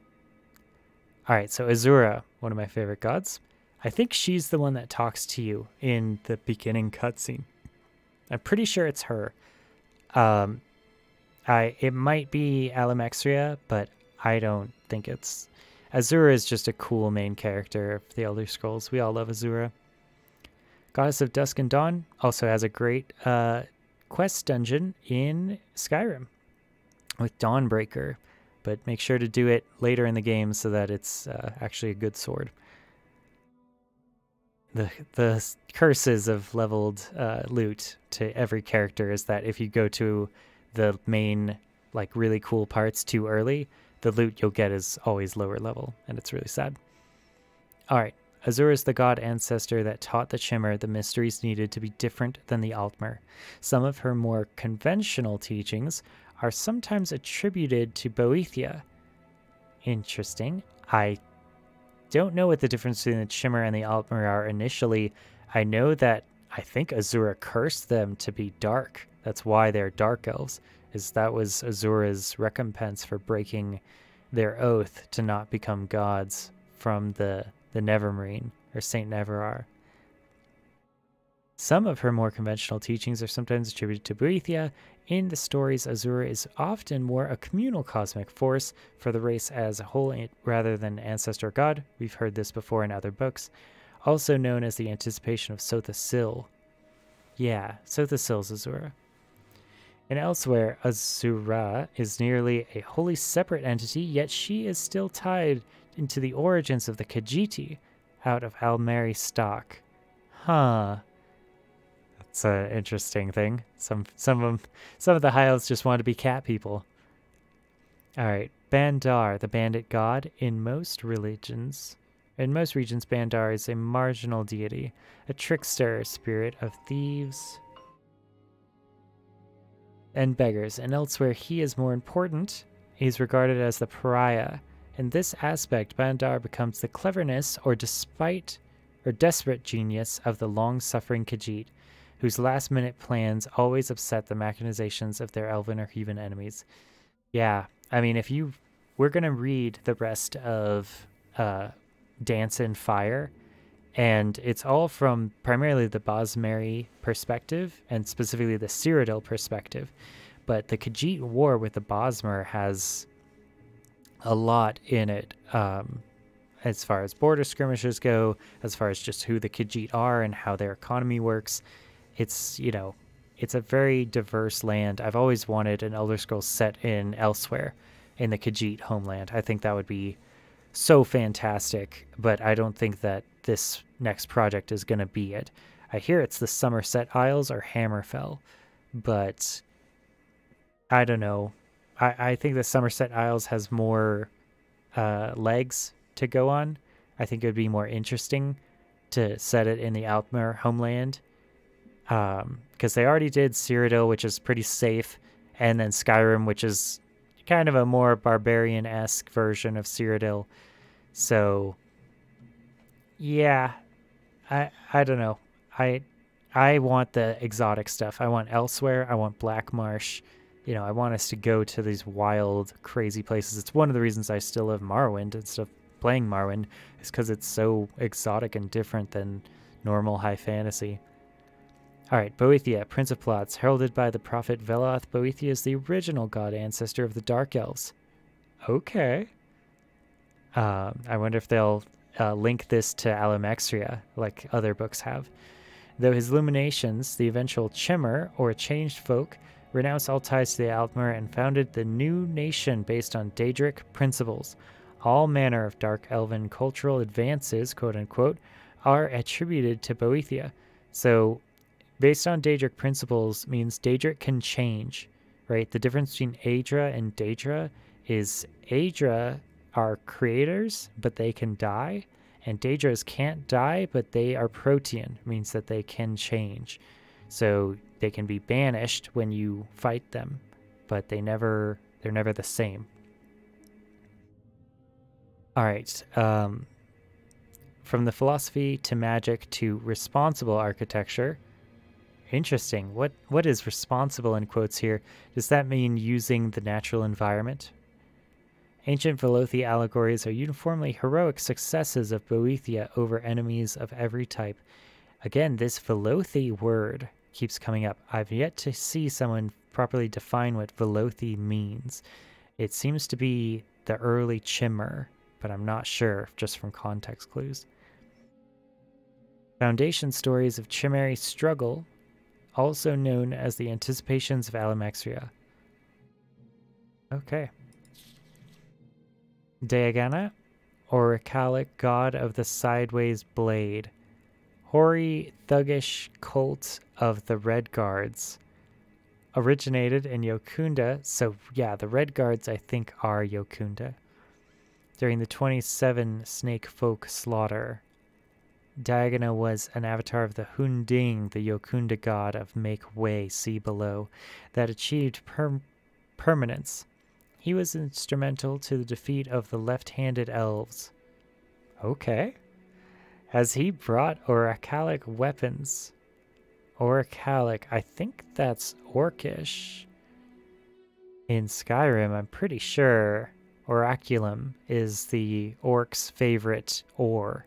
S1: Alright, so Azura, one of my favorite gods. I think she's the one that talks to you in the beginning cutscene. I'm pretty sure it's her. It might be Alamexria, but I don't think it's... Azura is just a cool main character of the Elder Scrolls. We all love Azura. Goddess of Dusk and Dawn also has a great quest dungeon in Skyrim with Dawnbreaker, but make sure to do it later in the game so that it's actually a good sword. The curses of leveled loot to every character is that if you go to the main, like, really cool parts too early, the loot you'll get is always lower level, and it's really sad. Alright, Azura is the god ancestor that taught the Shimmer the mysteries needed to be different than the Altmer. Some of her more conventional teachings are sometimes attributed to Boethia. Interesting. I don't know what the difference between the Shimmer and the Altmer are initially. I know that I think Azura cursed them to be dark. That's why they're dark elves, is that was Azura's recompense for breaking their oath to not become gods from the Nevermarine, or Saint Neverar. Some of her more conventional teachings are sometimes attributed to Boethia. In the stories, Azura is often more a communal cosmic force for the race as a whole rather than ancestor god. We've heard this before in other books. Also known as the anticipation of Sothasil. Yeah, Sothasil's Azura. And elsewhere, Azura is nearly a wholly separate entity, yet she is still tied into the origins of the Khajiit out of Almeri stock. Huh. That's an interesting thing. Some of the High Elves just want to be cat people. Alright, Bandar, the Bandit God. In most regions, Bandar is a marginal deity, a trickster, spirit of thieves and beggars, and elsewhere he is more important. He's regarded as the pariah. In this aspect, Bandar becomes the cleverness or desperate genius of the long-suffering Khajiit, whose last-minute plans always upset the machinations of their elven or heathen enemies. Yeah, I mean, we're going to read the rest of Dance in Fire, and it's all from primarily the Bosmeri perspective, and specifically the Cyrodiil perspective. But the Khajiit war with the Bosmer has a lot in it, as far as border skirmishes go, as far as just who the Khajiit are and how their economy works. It's, it's a very diverse land. I've always wanted an Elder Scrolls set in elsewhere in the Khajiit homeland. I think that would be so fantastic, but I don't think that this next project is going to be it. I hear it's the Somerset Isles or Hammerfell, but I don't know. I think the Somerset Isles has more legs to go on. I think it would be more interesting to set it in the Altmer homeland, because they already did Cyrodiil, which is pretty safe, and then Skyrim, which is kind of a more barbarian-esque version of Cyrodiil. So, yeah, I don't know. I want the exotic stuff. I want Elsewhere. I want Black Marsh. I want us to go to these wild, crazy places. It's one of the reasons I still love Morrowind instead of playing Morrowind, is because it's so exotic and different than normal high fantasy. All right, Boethia, Prince of Plots, heralded by the prophet Veloth. Boethia is the original god ancestor of the Dark Elves. Okay. I wonder if they'll link this to Alamexria, like other books have. Though his illuminations, the eventual Chimmer, or changed folk, renounced all ties to the Altmer and founded the new nation based on Daedric principles. All manner of dark elven cultural advances, quote-unquote, are attributed to Boethia. So, based on Daedric principles means Daedric can change, right? The difference between Aedra and Daedra is Aedra are creators, but they can die, and Daedras can't die, but they are protean, means that they can change. So they can be banished when you fight them, but they're never the same. All right. From the philosophy to magic to responsible architecture. Interesting. What is responsible in quotes here? Does that mean using the natural environment? Ancient Velothi allegories are uniformly heroic successes of Boethia over enemies of every type. Again, this Velothi word keeps coming up. I've yet to see someone properly define what Velothi means. It seems to be the early Chimmer, but I'm not sure, just from context clues. Foundation stories of Chimeri struggle, also known as the anticipations of Alamexria. Okay. Dagon, oracalic god of the sideways blade. Hoary, thuggish cult of the Red Guards. Originated in Yokunda, so yeah, the Red Guards I think are Yokunda. During the 27 snake folk slaughter. Dagon was an avatar of the Hunding, the Yokunda god of make way, see below, that achieved permanence. He was instrumental to the defeat of the left-handed elves. Okay. As he brought oracalic weapons. Oracalic, I think that's Orcish. In Skyrim, I'm pretty sure Oraculum is the orcs' favorite ore.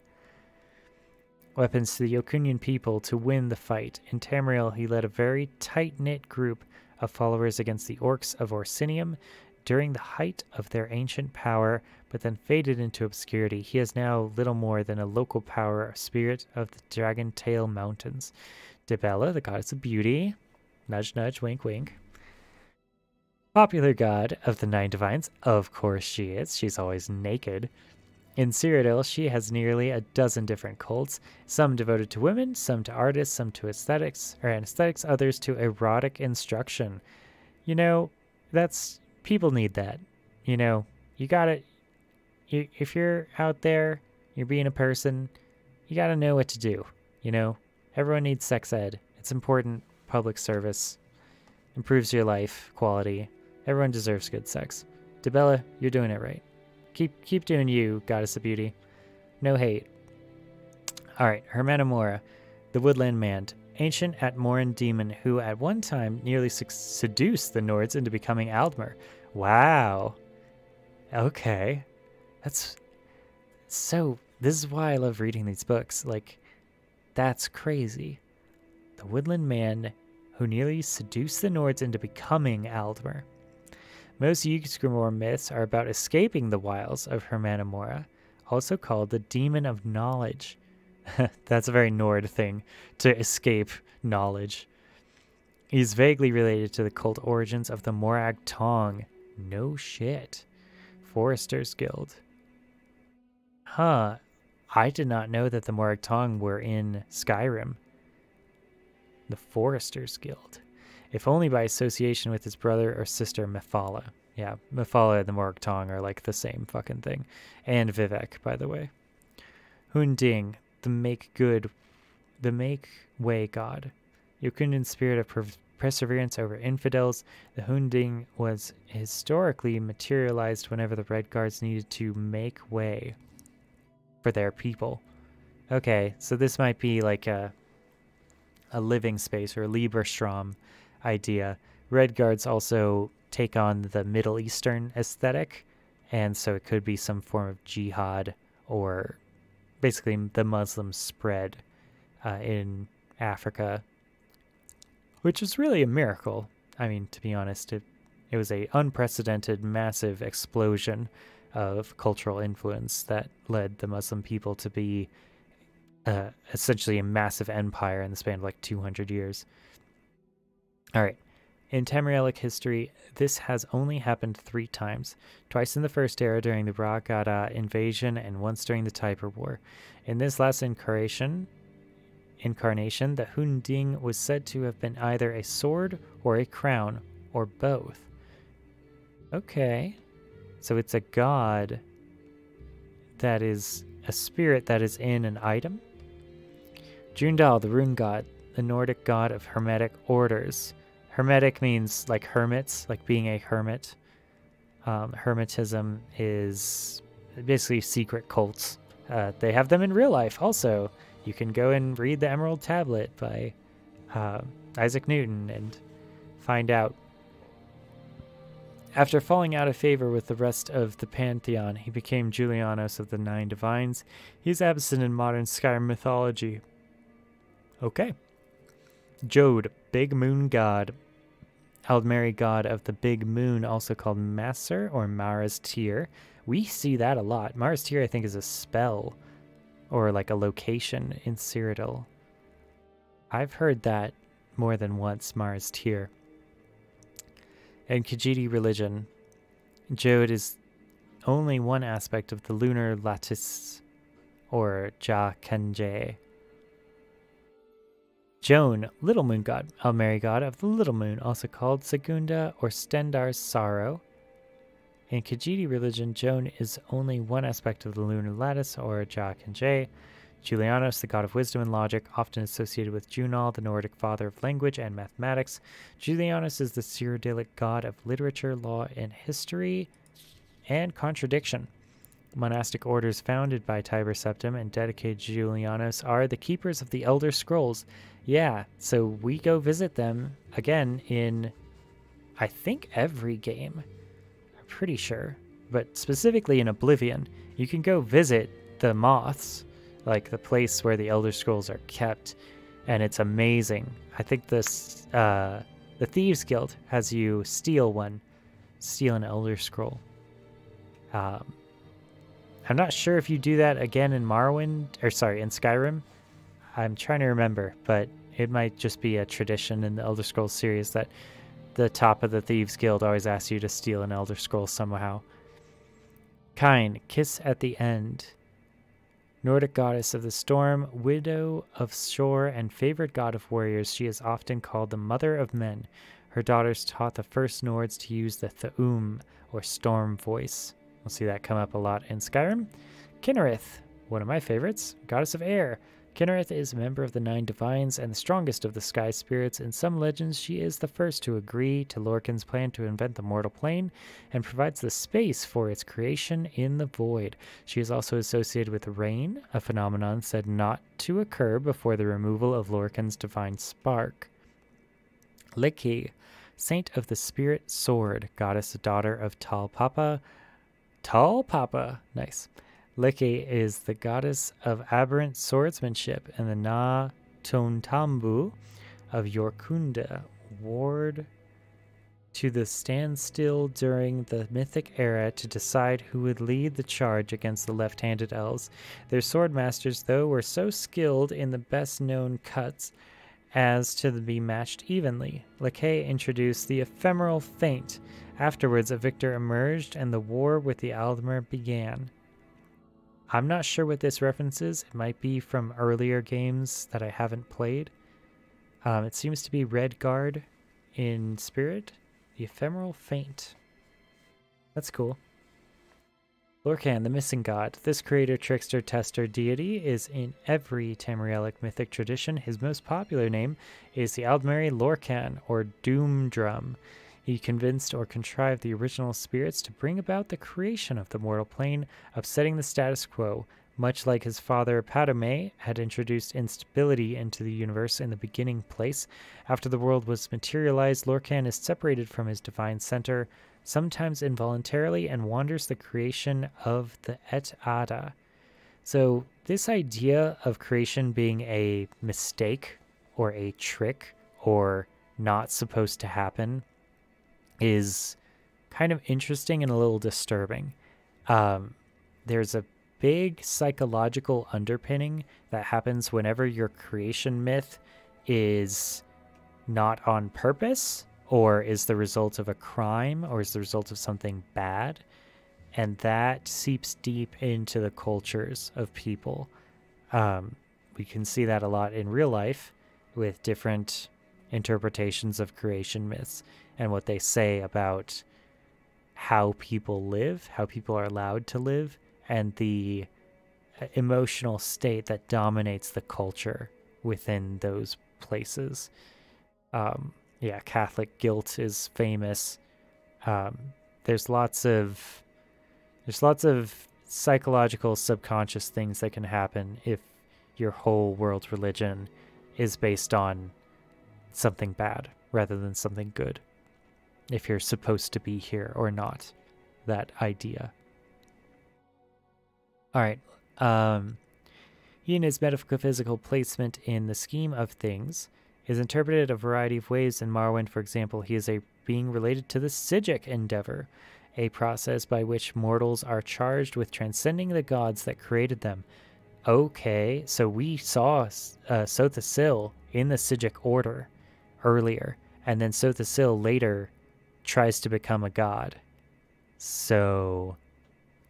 S1: Weapons to the Yokunyan people to win the fight. In Tamriel, he led a very tight-knit group of followers against the orcs of Orsinium during the height of their ancient power, but then faded into obscurity. He is now little more than a local power, a spirit of the Dragon Tail Mountains. Dibella, the goddess of beauty. Nudge, nudge, wink, wink. Popular god of the Nine Divines. Of course she is. She's always naked. In Cyrodiil, she has nearly a dozen different cults, some devoted to women, some to artists, some to aesthetics, others to erotic instruction. You know, people need that. You know, you gotta, if you're out there, you're being a person, you gotta know what to do. You know, everyone needs sex ed. It's important public service. Improves your life quality. Everyone deserves good sex. Dibella, you're doing it right. Keep doing you, goddess of beauty. No hate. Alright, Hermana Mora, the woodland man, ancient Atmoran demon who at one time nearly seduced the Nords into becoming Aldmer. Wow. Okay. That's so, this is why I love reading these books. Like, that's crazy. The woodland man who nearly seduced the Nords into becoming Aldmer. Most Yggdrasil myths are about escaping the wiles of Hermana Mora, also called the Demon of Knowledge. That's a very Nord thing, to escape knowledge. He's vaguely related to the cult origins of the Morag Tong. No shit. Foresters Guild. Huh. I did not know that the Morag Tong were in Skyrim. The Foresters Guild. If only by association with his brother or sister Mephala. Yeah, Mephala and the Morag Tong are like the same fucking thing. And Vivek, by the way. Hunding, the make way god. Yokundan spirit of perseverance over infidels. The Hunding was historically materialized whenever the Red Guards needed to make way for their people. Okay, so this might be like a living space or a Lieberstrom idea. Red Guards also take on the Middle Eastern aesthetic, and so it could be some form of jihad or basically the Muslim spread in Africa which is really a miracle. I mean, to be honest, it was a unprecedented, massive explosion of cultural influence that led the Muslim people to be essentially a massive empire in the span of like 200 years. All right. In Tamrielic history, this has only happened 3 times. Twice in the First Era during the Ragada invasion and once during the Tiber War. In this last incarnation, the Hunding was said to have been either a sword or a crown, or both. Okay. So it's a god that is a spirit that is in an item. Jundal, the rune god, the Nordic god of hermetic orders. Hermetic means like hermits, like being a hermit. Hermetism is basically secret cults. They have them in real life also. You can go and read the Emerald Tablet by Isaac Newton and find out. After falling out of favor with the rest of the pantheon, he became Julianos of the 9 Divines. He's absent in modern Skyrim mythology. Okay. Jode, Big Moon God. Aldmeri god of the Big Moon, also called Masser or Mara's Tear. We see that a lot. Mara's Tear, I think, is a spell or like a location in Cyrodiil. I've heard that more than once, Mara's Tear. In Khajiit religion, Jode is only one aspect of the lunar lattice, or Ja Kenje. Joan, Little Moon God, Almeri god of the Little Moon, also called Segunda or Stendar's Sorrow. In Khajiit religion, Joan is only one aspect of the lunar lattice, or Ja Kenje. Julianos, the god of wisdom and logic, often associated with Junal, the Nordic father of language and mathematics. Julianos is the Cyrodiilic god of literature, law, and history, and contradiction. Monastic orders founded by Tiber Septim and dedicated to Julianos are the Keepers of the Elder Scrolls. Yeah, so we go visit them again in, I think, every game. I'm pretty sure. But specifically in Oblivion, you can go visit the Moths, like the place where the Elder Scrolls are kept, and it's amazing. I think this the Thieves Guild has you steal an Elder Scroll. I'm not sure if you do that again in in Skyrim. I'm trying to remember, but it might just be a tradition in the Elder Scrolls series that the top of the Thieves Guild always asks you to steal an Elder Scroll somehow. Kyn, Kiss at the End. Nordic goddess of the storm, widow of shore, and favored god of warriors, she is often called the Mother of Men. Her daughters taught the first Nords to use the Thu'um, or storm voice. We'll see that come up a lot in Skyrim. Kynareth, one of my favorites, goddess of air. Kynareth is a member of the 9 Divines and the strongest of the sky spirits. In some legends, she is the first to agree to Lorkhan's plan to invent the mortal plane and provides the space for its creation in the void. She is also associated with rain, a phenomenon said not to occur before the removal of Lorkhan's divine spark. Liki, saint of the spirit sword, goddess, daughter of Talpapa. Nice. Liki is the goddess of aberrant swordsmanship and the Na Tontambu of Yorkunda, ward to the standstill during the Mythic era to decide who would lead the charge against the left-handed elves. Their sword masters, though, were so skilled in the best-known cuts as to be matched evenly. Liki introduced the ephemeral feint. Afterwards, a victor emerged and the war with the Aldmer began. I'm not sure what this references. It might be from earlier games that I haven't played. It seems to be Redguard in Spirit. The Ephemeral Feint. That's cool. Lorkhan, the Missing God. This creator, trickster, tester deity is in every Tamrielic mythic tradition. His most popular name is the Aldmeri Lorkhan, or Doom Drum. He convinced or contrived the original spirits to bring about the creation of the mortal plane, upsetting the status quo, much like his father Padome had introduced instability into the universe in the beginning place. After the world was materialized, Lorkhan is separated from his divine center, sometimes involuntarily, and wanders the creation of the Et Ada. So this idea of creation being a mistake or a trick or not supposed to happen is kind of interesting and a little disturbing. There's a big psychological underpinning that happens whenever your creation myth is not on purpose, or is the result of a crime, or is the result of something bad. And that seeps deep into the cultures of people. We can see that a lot in real life with different interpretations of creation myths and what they say about how people live, how people are allowed to live, and the emotional state that dominates the culture within those places. Catholic guilt is famous. There's lots of psychological subconscious things that can happen if your whole world's religion is based on something bad rather than something good. If you're supposed to be here or not, that idea. All right. He and his metaphysical placement in the scheme of things is interpreted a variety of ways. In Morrowind, for example, he is a being related to the Psijic endeavor, a process by which mortals are charged with transcending the gods that created them. Okay, so we saw Sothasil in the Psijic order earlier, and then Sothasil later tries to become a god. So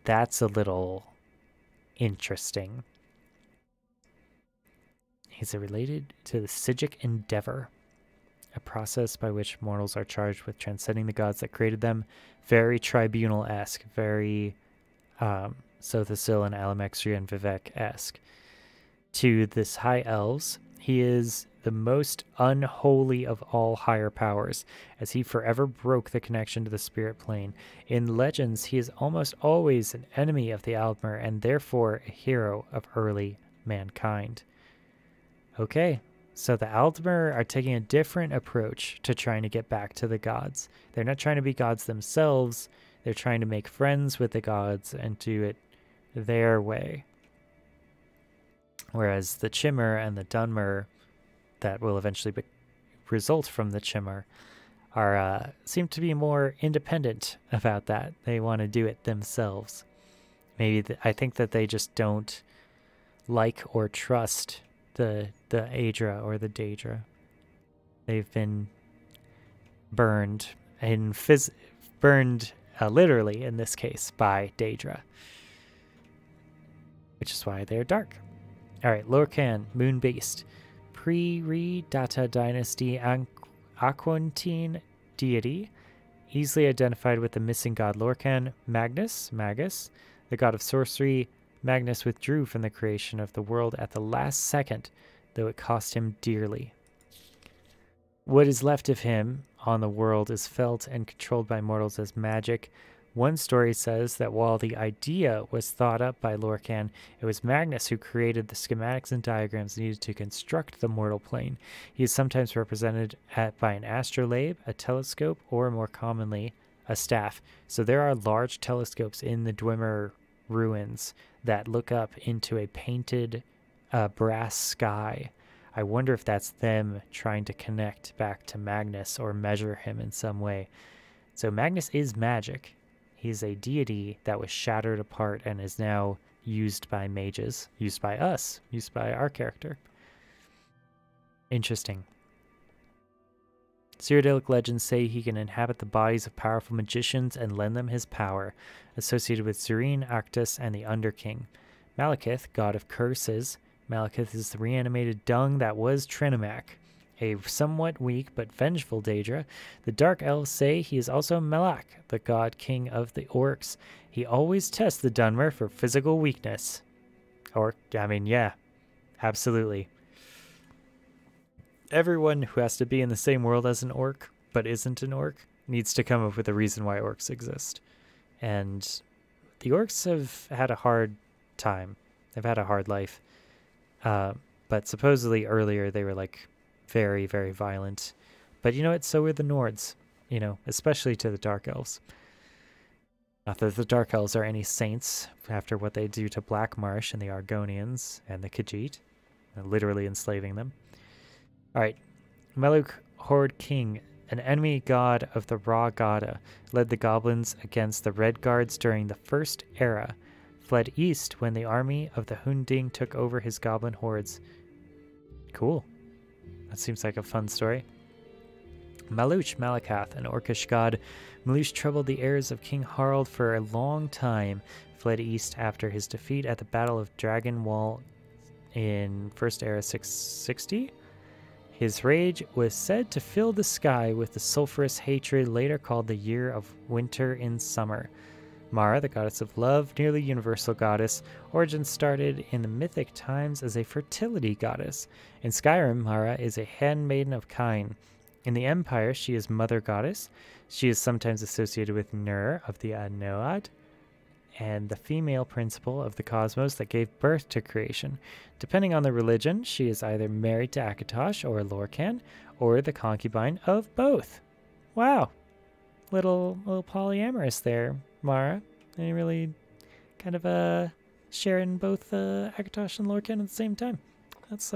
S1: that's a little interesting. He's related to the Psijic endeavor, a process by which mortals are charged with transcending the gods that created them. Very tribunal-esque, very Sothasil and Alamexria and Vivek-esque. To this high elves, he is the most unholy of all higher powers, as he forever broke the connection to the spirit plane. In legends, he is almost always an enemy of the Aldmer, and therefore a hero of early mankind. Okay, so the Aldmer are taking a different approach to trying to get back to the gods. They're not trying to be gods themselves, they're trying to make friends with the gods and do it their way. Whereas the Chimmer and the Dunmer that will eventually result from the Chimmer are seem to be more independent about that. They want to do it themselves. Maybe I think that they just don't like or trust the Aedra or the Daedra. They've been burned literally in this case by Daedra, which is why they're dark. All right, Lorkhan, Moon Beast, pre-Data Dynasty Aquantine deity, easily identified with the missing god Lorkhan. Magus, the god of sorcery. Magnus withdrew from the creation of the world at the last second, though it cost him dearly. What is left of him on the world is felt and controlled by mortals as magic. One story says that while the idea was thought up by Lorkhan, it was Magnus who created the schematics and diagrams needed to construct the mortal plane. He is sometimes represented by an astrolabe, a telescope, or more commonly, a staff. So there are large telescopes in the Dwemer ruins that look up into a painted brass sky. I wonder if that's them trying to connect back to Magnus or measure him in some way. So Magnus is magic. He's a deity that was shattered apart and is now used by mages, used by us, used by our character. Interesting. Cyrodiilic legends say he can inhabit the bodies of powerful magicians and lend them his power, associated with Zerine, Arctus, and the Underking. Malekith, god of curses. Malekith is the reanimated dung that was Trinimac, a somewhat weak but vengeful Daedra. The Dark Elves say he is also Melak, the god king of the orcs. He always tests the Dunmer for physical weakness. Yeah, absolutely. Everyone who has to be in the same world as an orc, but isn't an orc, needs to come up with a reason why orcs exist. And the orcs have had a hard time. They've had a hard life. But supposedly earlier they were like very, very violent. But you know what? So were the Nords, especially to the Dark Elves. Not that the Dark Elves are any saints after what they do to Blackmarsh and the Argonians and the Khajiit, literally enslaving them. All right, Meluk Horde King, an enemy god of the Raw Gada, led the goblins against the Red Guards during the First Era, fled east when the army of the Hunding took over his goblin hordes. Cool. That seems like a fun story. Maluch Malakath, an Orcish god. Maluch troubled the heirs of King Harald for a long time, fled east after his defeat at the Battle of Dragon Wall in First Era 660. His rage was said to fill the sky with the sulfurous hatred later called the Year of Winter in Summer. Mara, the goddess of love, nearly universal goddess, origin started in the mythic times as a fertility goddess. In Skyrim, Mara is a handmaiden of Kine. In the Empire, she is mother goddess. She is sometimes associated with Nur of the Anoad, and the female principle of the cosmos that gave birth to creation. Depending on the religion, she is either married to Akatosh or Lorkhan, or the concubine of both. Wow. Little polyamorous there, Mara. And you really kind of sharing both Akatosh and Lorkhan at the same time. That's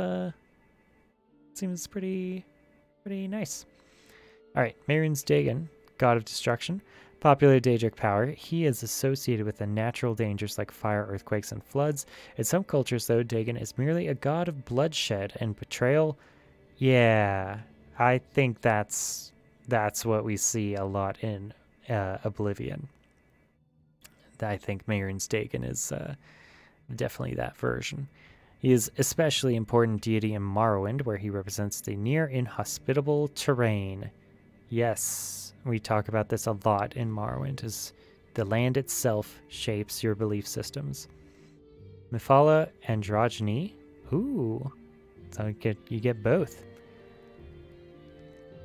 S1: seems pretty nice. Alright, Mehrunes Dagon, god of destruction. Popular Daedric power, he is associated with the natural dangers like fire, earthquakes, and floods. In some cultures, though, Dagon is merely a god of bloodshed and betrayal. Yeah, I think that's what we see a lot in Oblivion. I think Mehrunes Dagon is definitely that version. He is especially important deity in Morrowind, where he represents the near inhospitable terrain. Yes, we talk about this a lot in Morrowind, as the land itself shapes your belief systems. Mephala Androgyny. Ooh, so you get both.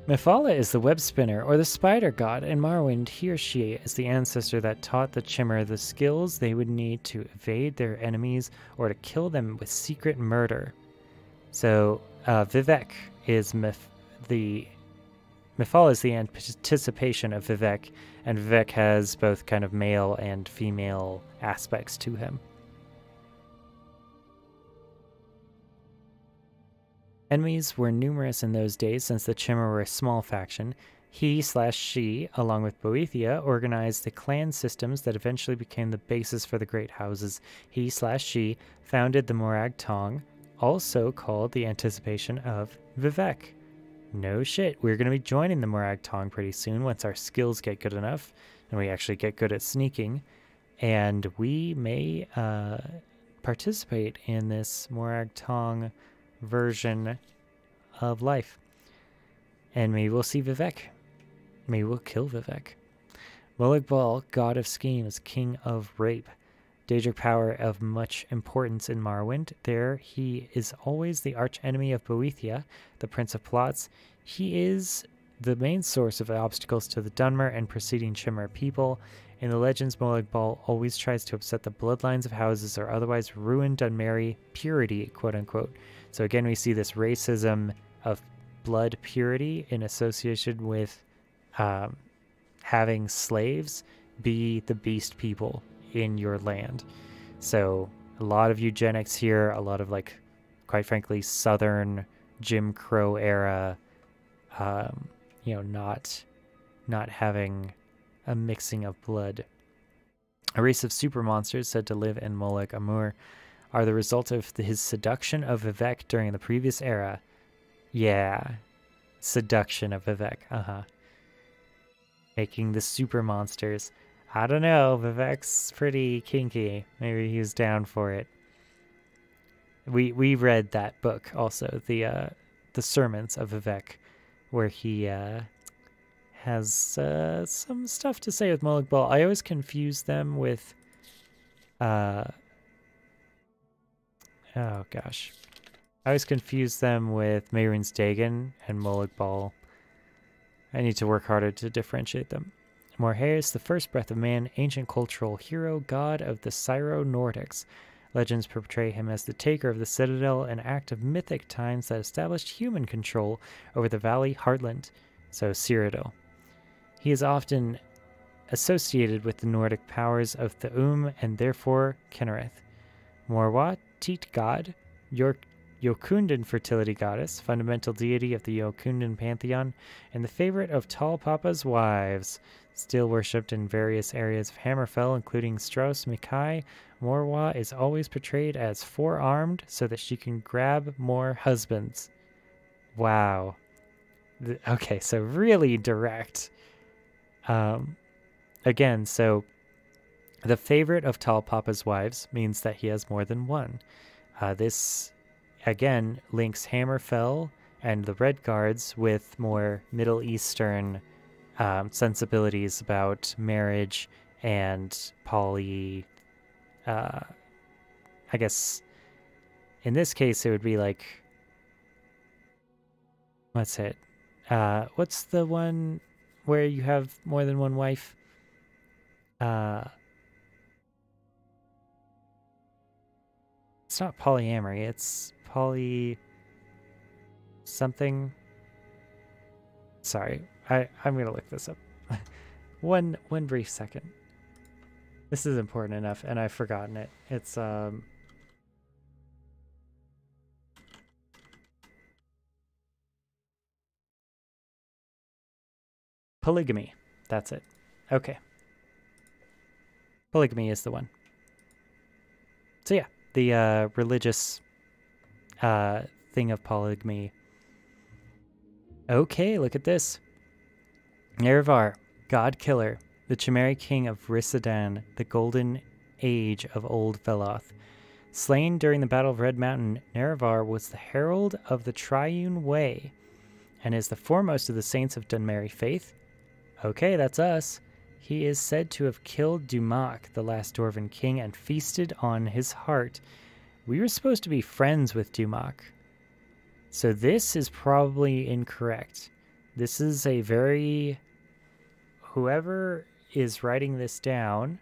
S1: Mephala is the web spinner, or the spider god. In Morrowind, he or she is the ancestor that taught the Chimera the skills they would need to evade their enemies or to kill them with secret murder. So, Vivec is Mephala is the anticipation of Vivec, and Vivec has both kind of male and female aspects to him. Enemies were numerous in those days since the Chimera were a small faction. He/she, along with Boethia, organized the clan systems that eventually became the basis for the Great Houses. He/she founded the Morag Tong, also called the anticipation of Vivec. No shit, we're going to be joining the Morag Tong pretty soon once our skills get good enough, and we actually get good at sneaking, and we may participate in this Morag Tong version of life. And maybe we'll see Vivec. Maybe we'll kill Vivec. Molag Bal, god of schemes, king of rape. Daedric power of much importance in Morrowind. There he is always the archenemy of Boethia, the prince of plots. He is the main source of obstacles to the Dunmer and preceding Chimera people. In the legends, Molag Bal always tries to upset the bloodlines of houses or otherwise ruin Dunmeri purity, quote-unquote. So again, we see this racism of blood purity in association with having slaves be the beast people in your land. So a lot of eugenics here, a lot of, like, quite frankly, southern Jim Crow era, not having a mixing of blood. A race of super monsters said to live in Molag Amur are the result of his seduction of Vivec during the previous era. Yeah, seduction of Vivec, making the super monsters. I don't know, Vivec's pretty kinky. Maybe he was down for it. We read that book also, the Sermons of Vivec, where he has some stuff to say with Molag Bal. I always confuse them with oh gosh. I always confuse them with Mehrunes Dagon and Molag Bal. I need to work harder to differentiate them. Morhaeus, the first breath of man, ancient cultural hero, god of the Syro-Nordics. Legends portray him as the taker of the Citadel, an act of mythic times that established human control over the valley heartland, so Cyrodiil. He is often associated with the Nordic powers of the and therefore Kynareth. Morwa, Teat god, Jokundan fertility goddess, fundamental deity of the Jokundan pantheon, and the favorite of Tall Papa's wives. Still worshipped in various areas of Hammerfell, including Strauss Mikai, Morwa is always portrayed as four-armed so that she can grab more husbands. Wow. Okay, so really direct. Again, so the favorite of Tall Papa's wives means that he has more than one. This, again, links Hammerfell and the Red Guards with more Middle Eastern sensibilities about marriage and I guess in this case it would be like, what's it? What's the one where you have more than one wife? It's not polyamory, it's poly something. Sorry, I'm gonna look this up. one brief second. This is important enough, and I've forgotten it. It's polygamy. That's it. Okay. Polygamy is the one. So yeah, the religious thing of polygamy. Okay, look at this. Nerevar, God Killer, the Chimeric King of Rissadan, the Golden Age of Old Veloth. Slain during the Battle of Red Mountain, Nerevar was the herald of the Triune Way and is the foremost of the saints of Dunmeri faith. Okay, that's us. He is said to have killed Dumak, the last Dwarven king, and feasted on his heart. We were supposed to be friends with Dumak. So this is probably incorrect. This is a very... Whoever is writing this down...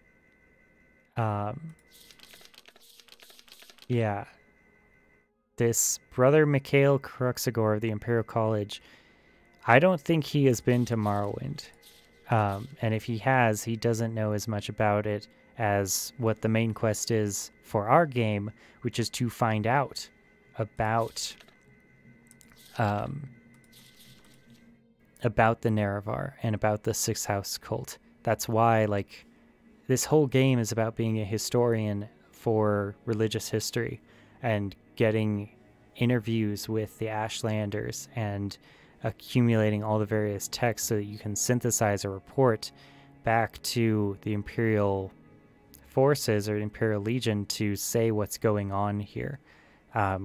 S1: yeah. This Brother Mikhail Kruxagor of the Imperial College, I don't think he has been to Morrowind. And if he has, he doesn't know as much about it as what the main quest is for our game, which is to find out about the Nerevar and about the Sixth House cult. That's why, like, this whole game is about being a historian for religious history and getting interviews with the Ashlanders and accumulating all the various texts so that you can synthesize a report back to the Imperial forces or Imperial Legion to say what's going on here,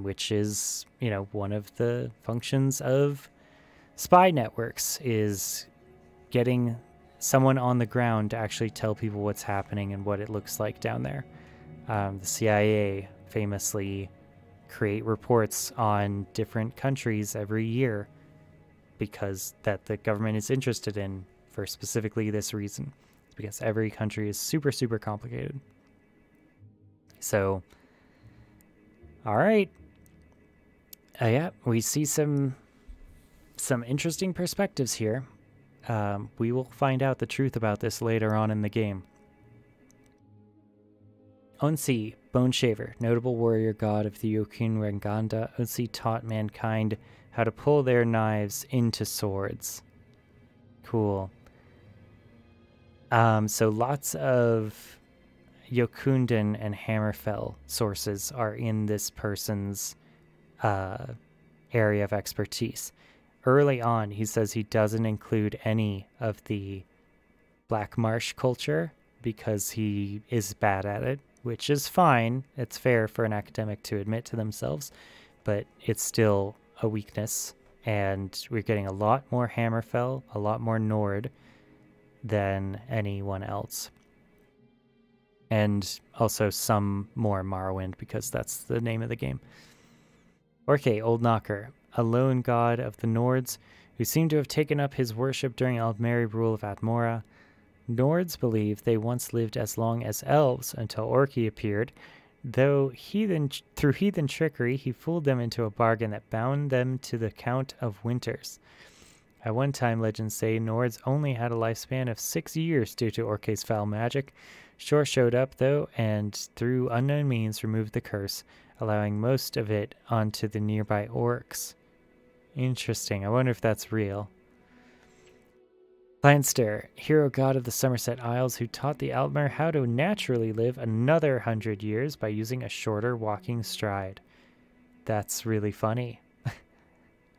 S1: which is, you know, one of the functions of spy networks, is getting someone on the ground to actually tell people what's happening and what it looks like down there. The CIA famously create reports on different countries every year because that the government is interested in for specifically this reason. It's because every country is super, super complicated. So, all right. Yeah, we see some interesting perspectives here. We will find out the truth about this later on in the game. Unsi, Bone Shaver, notable warrior god of the Yokun Renganda, Unsi taught mankind how to pull their knives into swords. Cool. So lots of Jokundan and Hammerfell sources are in this person's area of expertise. Early on, he says he doesn't include any of the Black Marsh culture because he is bad at it, which is fine. It's fair for an academic to admit to themselves, but it's still a weakness. And we're getting a lot more Hammerfell, a lot more Nord than anyone else. And also some more Morrowind, because that's the name of the game. Orke, Old Knocker, a lone god of the Nords, who seem to have taken up his worship during Aldmeri rule of Atmora. Nords believe they once lived as long as elves until Orki appeared, though through heathen trickery he fooled them into a bargain that bound them to the Count of Winters. At one time, legends say, Nords only had a lifespan of 6 years due to Orke's foul magic. Shor showed up, though, and through unknown means removed the curse, allowing most of it onto the nearby orcs. Interesting. I wonder if that's real. Leinster, hero god of the Somerset Isles, who taught the Altmer how to naturally live another 100 years by using a shorter walking stride. That's really funny.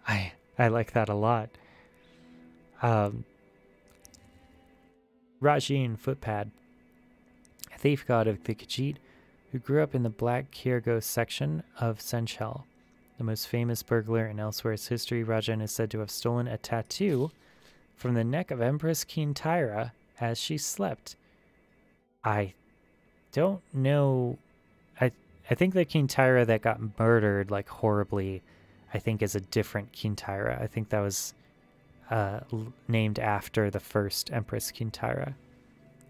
S1: I like that a lot. Rajin Footpad, a thief god of the Khajiit, who grew up in the Black Kyrgos section of Senchel. The most famous burglar in Elsewhere's history, Rajan is said to have stolen a tattoo from the neck of Empress Kynareth as she slept. I don't know. I think the Kynareth that got murdered, like, horribly, I think is a different Kynareth. I think that was named after the first Empress Kynareth.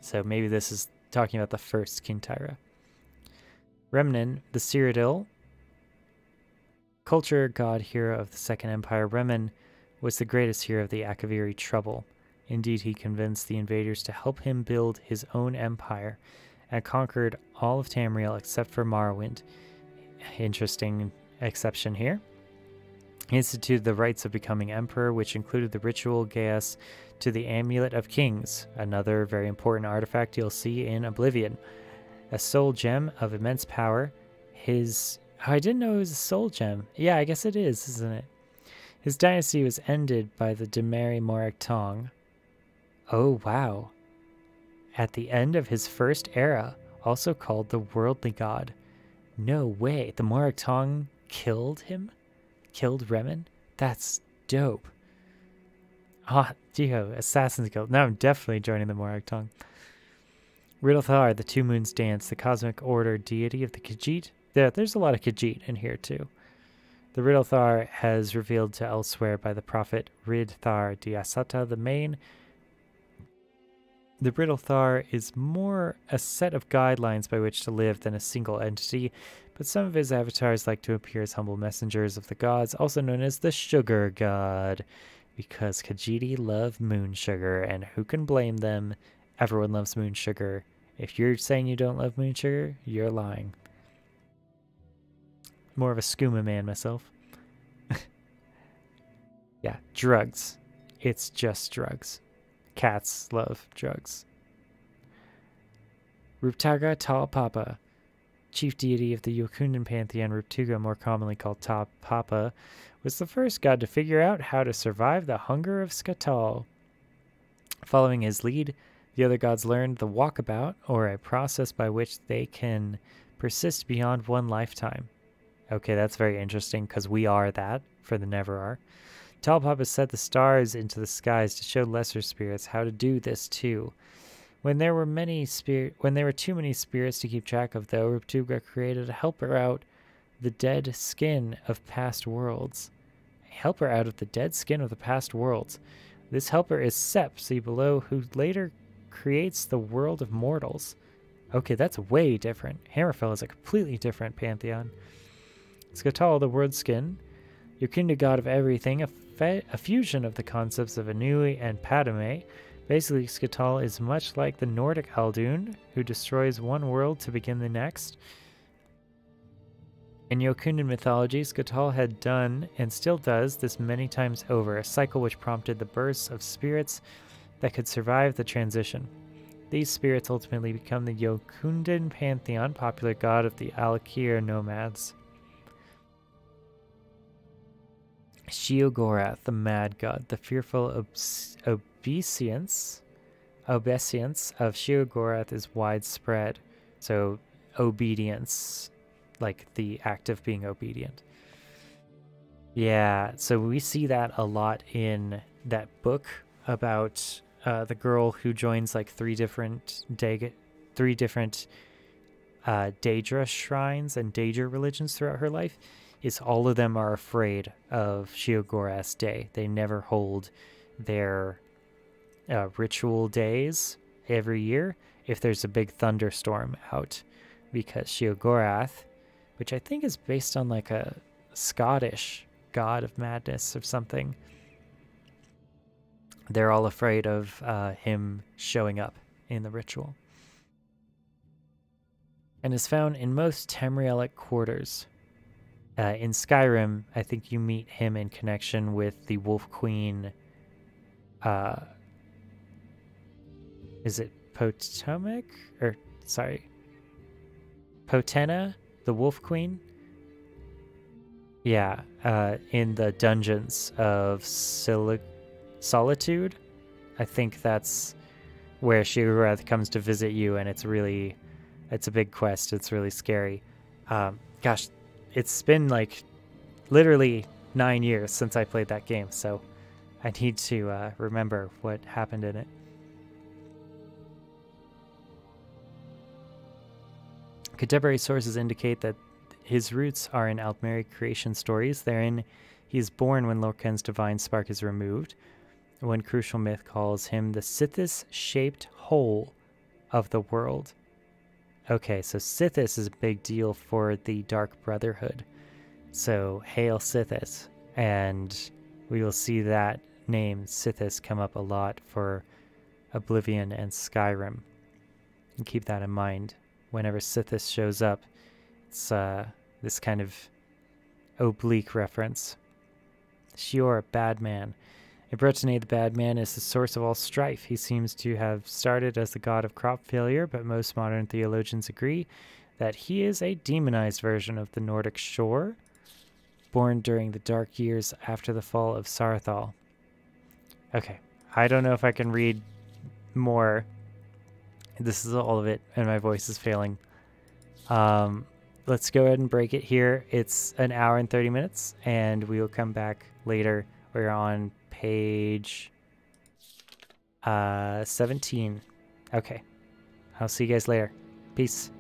S1: So maybe this is talking about the first Kynareth. Remnen, the Cyrodiil, culture god hero of the Second Empire. Remen was the greatest hero of the Akaviri Trouble. Indeed, he convinced the invaders to help him build his own empire and conquered all of Tamriel except for Morrowind. Interesting exception here. He instituted the rites of becoming emperor, which included the ritual geas to the Amulet of Kings, another very important artifact you'll see in Oblivion. A soul gem of immense power. I didn't know it was a soul gem. Yeah, I guess it is, isn't it? His dynasty was ended by the Demari Morag Tong. Oh, wow. At the end of his first era, also called the Worldly God. No way. The Morag Tong killed him? Killed Remen? That's dope. Ah, Dio, Assassin's Guild. Now I'm definitely joining the Morag Tong. Riddlethar, the Two Moons Dance, the cosmic order deity of the Khajiit. There's a lot of Khajiit in here too. The Riddlethar has revealed to Elsewhere by the prophet Ridthar Diasata the Main. The Riddlethar is more a set of guidelines by which to live than a single entity, but some of his avatars like to appear as humble messengers of the gods, also known as the Sugar God, because Khajiit love moon sugar, and who can blame them? Everyone loves moon sugar. If you're saying you don't love moon sugar, you're lying. More of a skooma man myself. Yeah, drugs. It's just drugs. Cats love drugs. Ruptaga Tal Papa, chief deity of the Yokundan pantheon. Ruptuga, more commonly called Tal Papa, was the first god to figure out how to survive the hunger of Skatal. Following his lead, the other gods learned the walkabout, or a process by which they can persist beyond one lifetime. Okay, that's very interesting, because we are that, for the Never Are. Tal Papa set the stars into the skies to show lesser spirits how to do this too. When there were too many spirits to keep track of, though, Ruptuga created a helper out the dead skin of past worlds. A helper out of the dead skin of the past worlds. This helper is Sep, see below, who later creates the world of mortals. Okay, that's way different. Hammerfell is a completely different pantheon. Skatal, the world skin, Yokunda god of everything, a fusion of the concepts of Anui and Padme. Basically, Skatal is much like the Nordic Aldun, who destroys one world to begin the next. In Yokundan mythology, Skatal had done, and still does, this many times over, a cycle which prompted the births of spirits that could survive the transition. These spirits ultimately become the Yokundan pantheon, popular god of the Alakir nomads. Sheogorath, the mad god, the fearful obeisance of Sheogorath is widespread. So, obedience, like the act of being obedient. Yeah, so we see that a lot in that book about the girl who joins like three different Daedra shrines and Daedra religions throughout her life. Is all of them are afraid of Sheogorath's day. They never hold their ritual days every year if there's a big thunderstorm out, because Sheogorath, which I think is based on like a Scottish god of madness or something, they're all afraid of him showing up in the ritual. and is found in most Tamrielic quarters. In Skyrim, I think you meet him in connection with the Wolf Queen. Is it Potomac? Or, sorry, Potena, the Wolf Queen? Yeah, in the dungeons of Solitude. I think that's where Sheogorath comes to visit you, and it's a big quest. It's really scary. Gosh, it's been like literally 9 years since I played that game, so I need to remember what happened in it. Contemporary sources indicate that his roots are in Altmeric creation stories. Therein, he is born when Lorkhan's divine spark is removed. One crucial myth calls him the Sithis-shaped whole of the world. Okay, so Sithis is a big deal for the Dark Brotherhood. So, hail Sithis. And we will see that name, Sithis, come up a lot for Oblivion and Skyrim. And keep that in mind. Whenever Sithis shows up, it's this kind of oblique reference. Shior, bad man. In Bretagne, the bad man is the source of all strife. He seems to have started as the god of crop failure, but most modern theologians agree that he is a demonized version of the Nordic Shore, born during the dark years after the fall of Saarthal. Okay, I don't know if I can read more. This is all of it, and my voice is failing. Let's go ahead and break it here. It's an hour and 30 minutes, and we will come back later. We're on page 17. Okay. I'll see you guys later. Peace.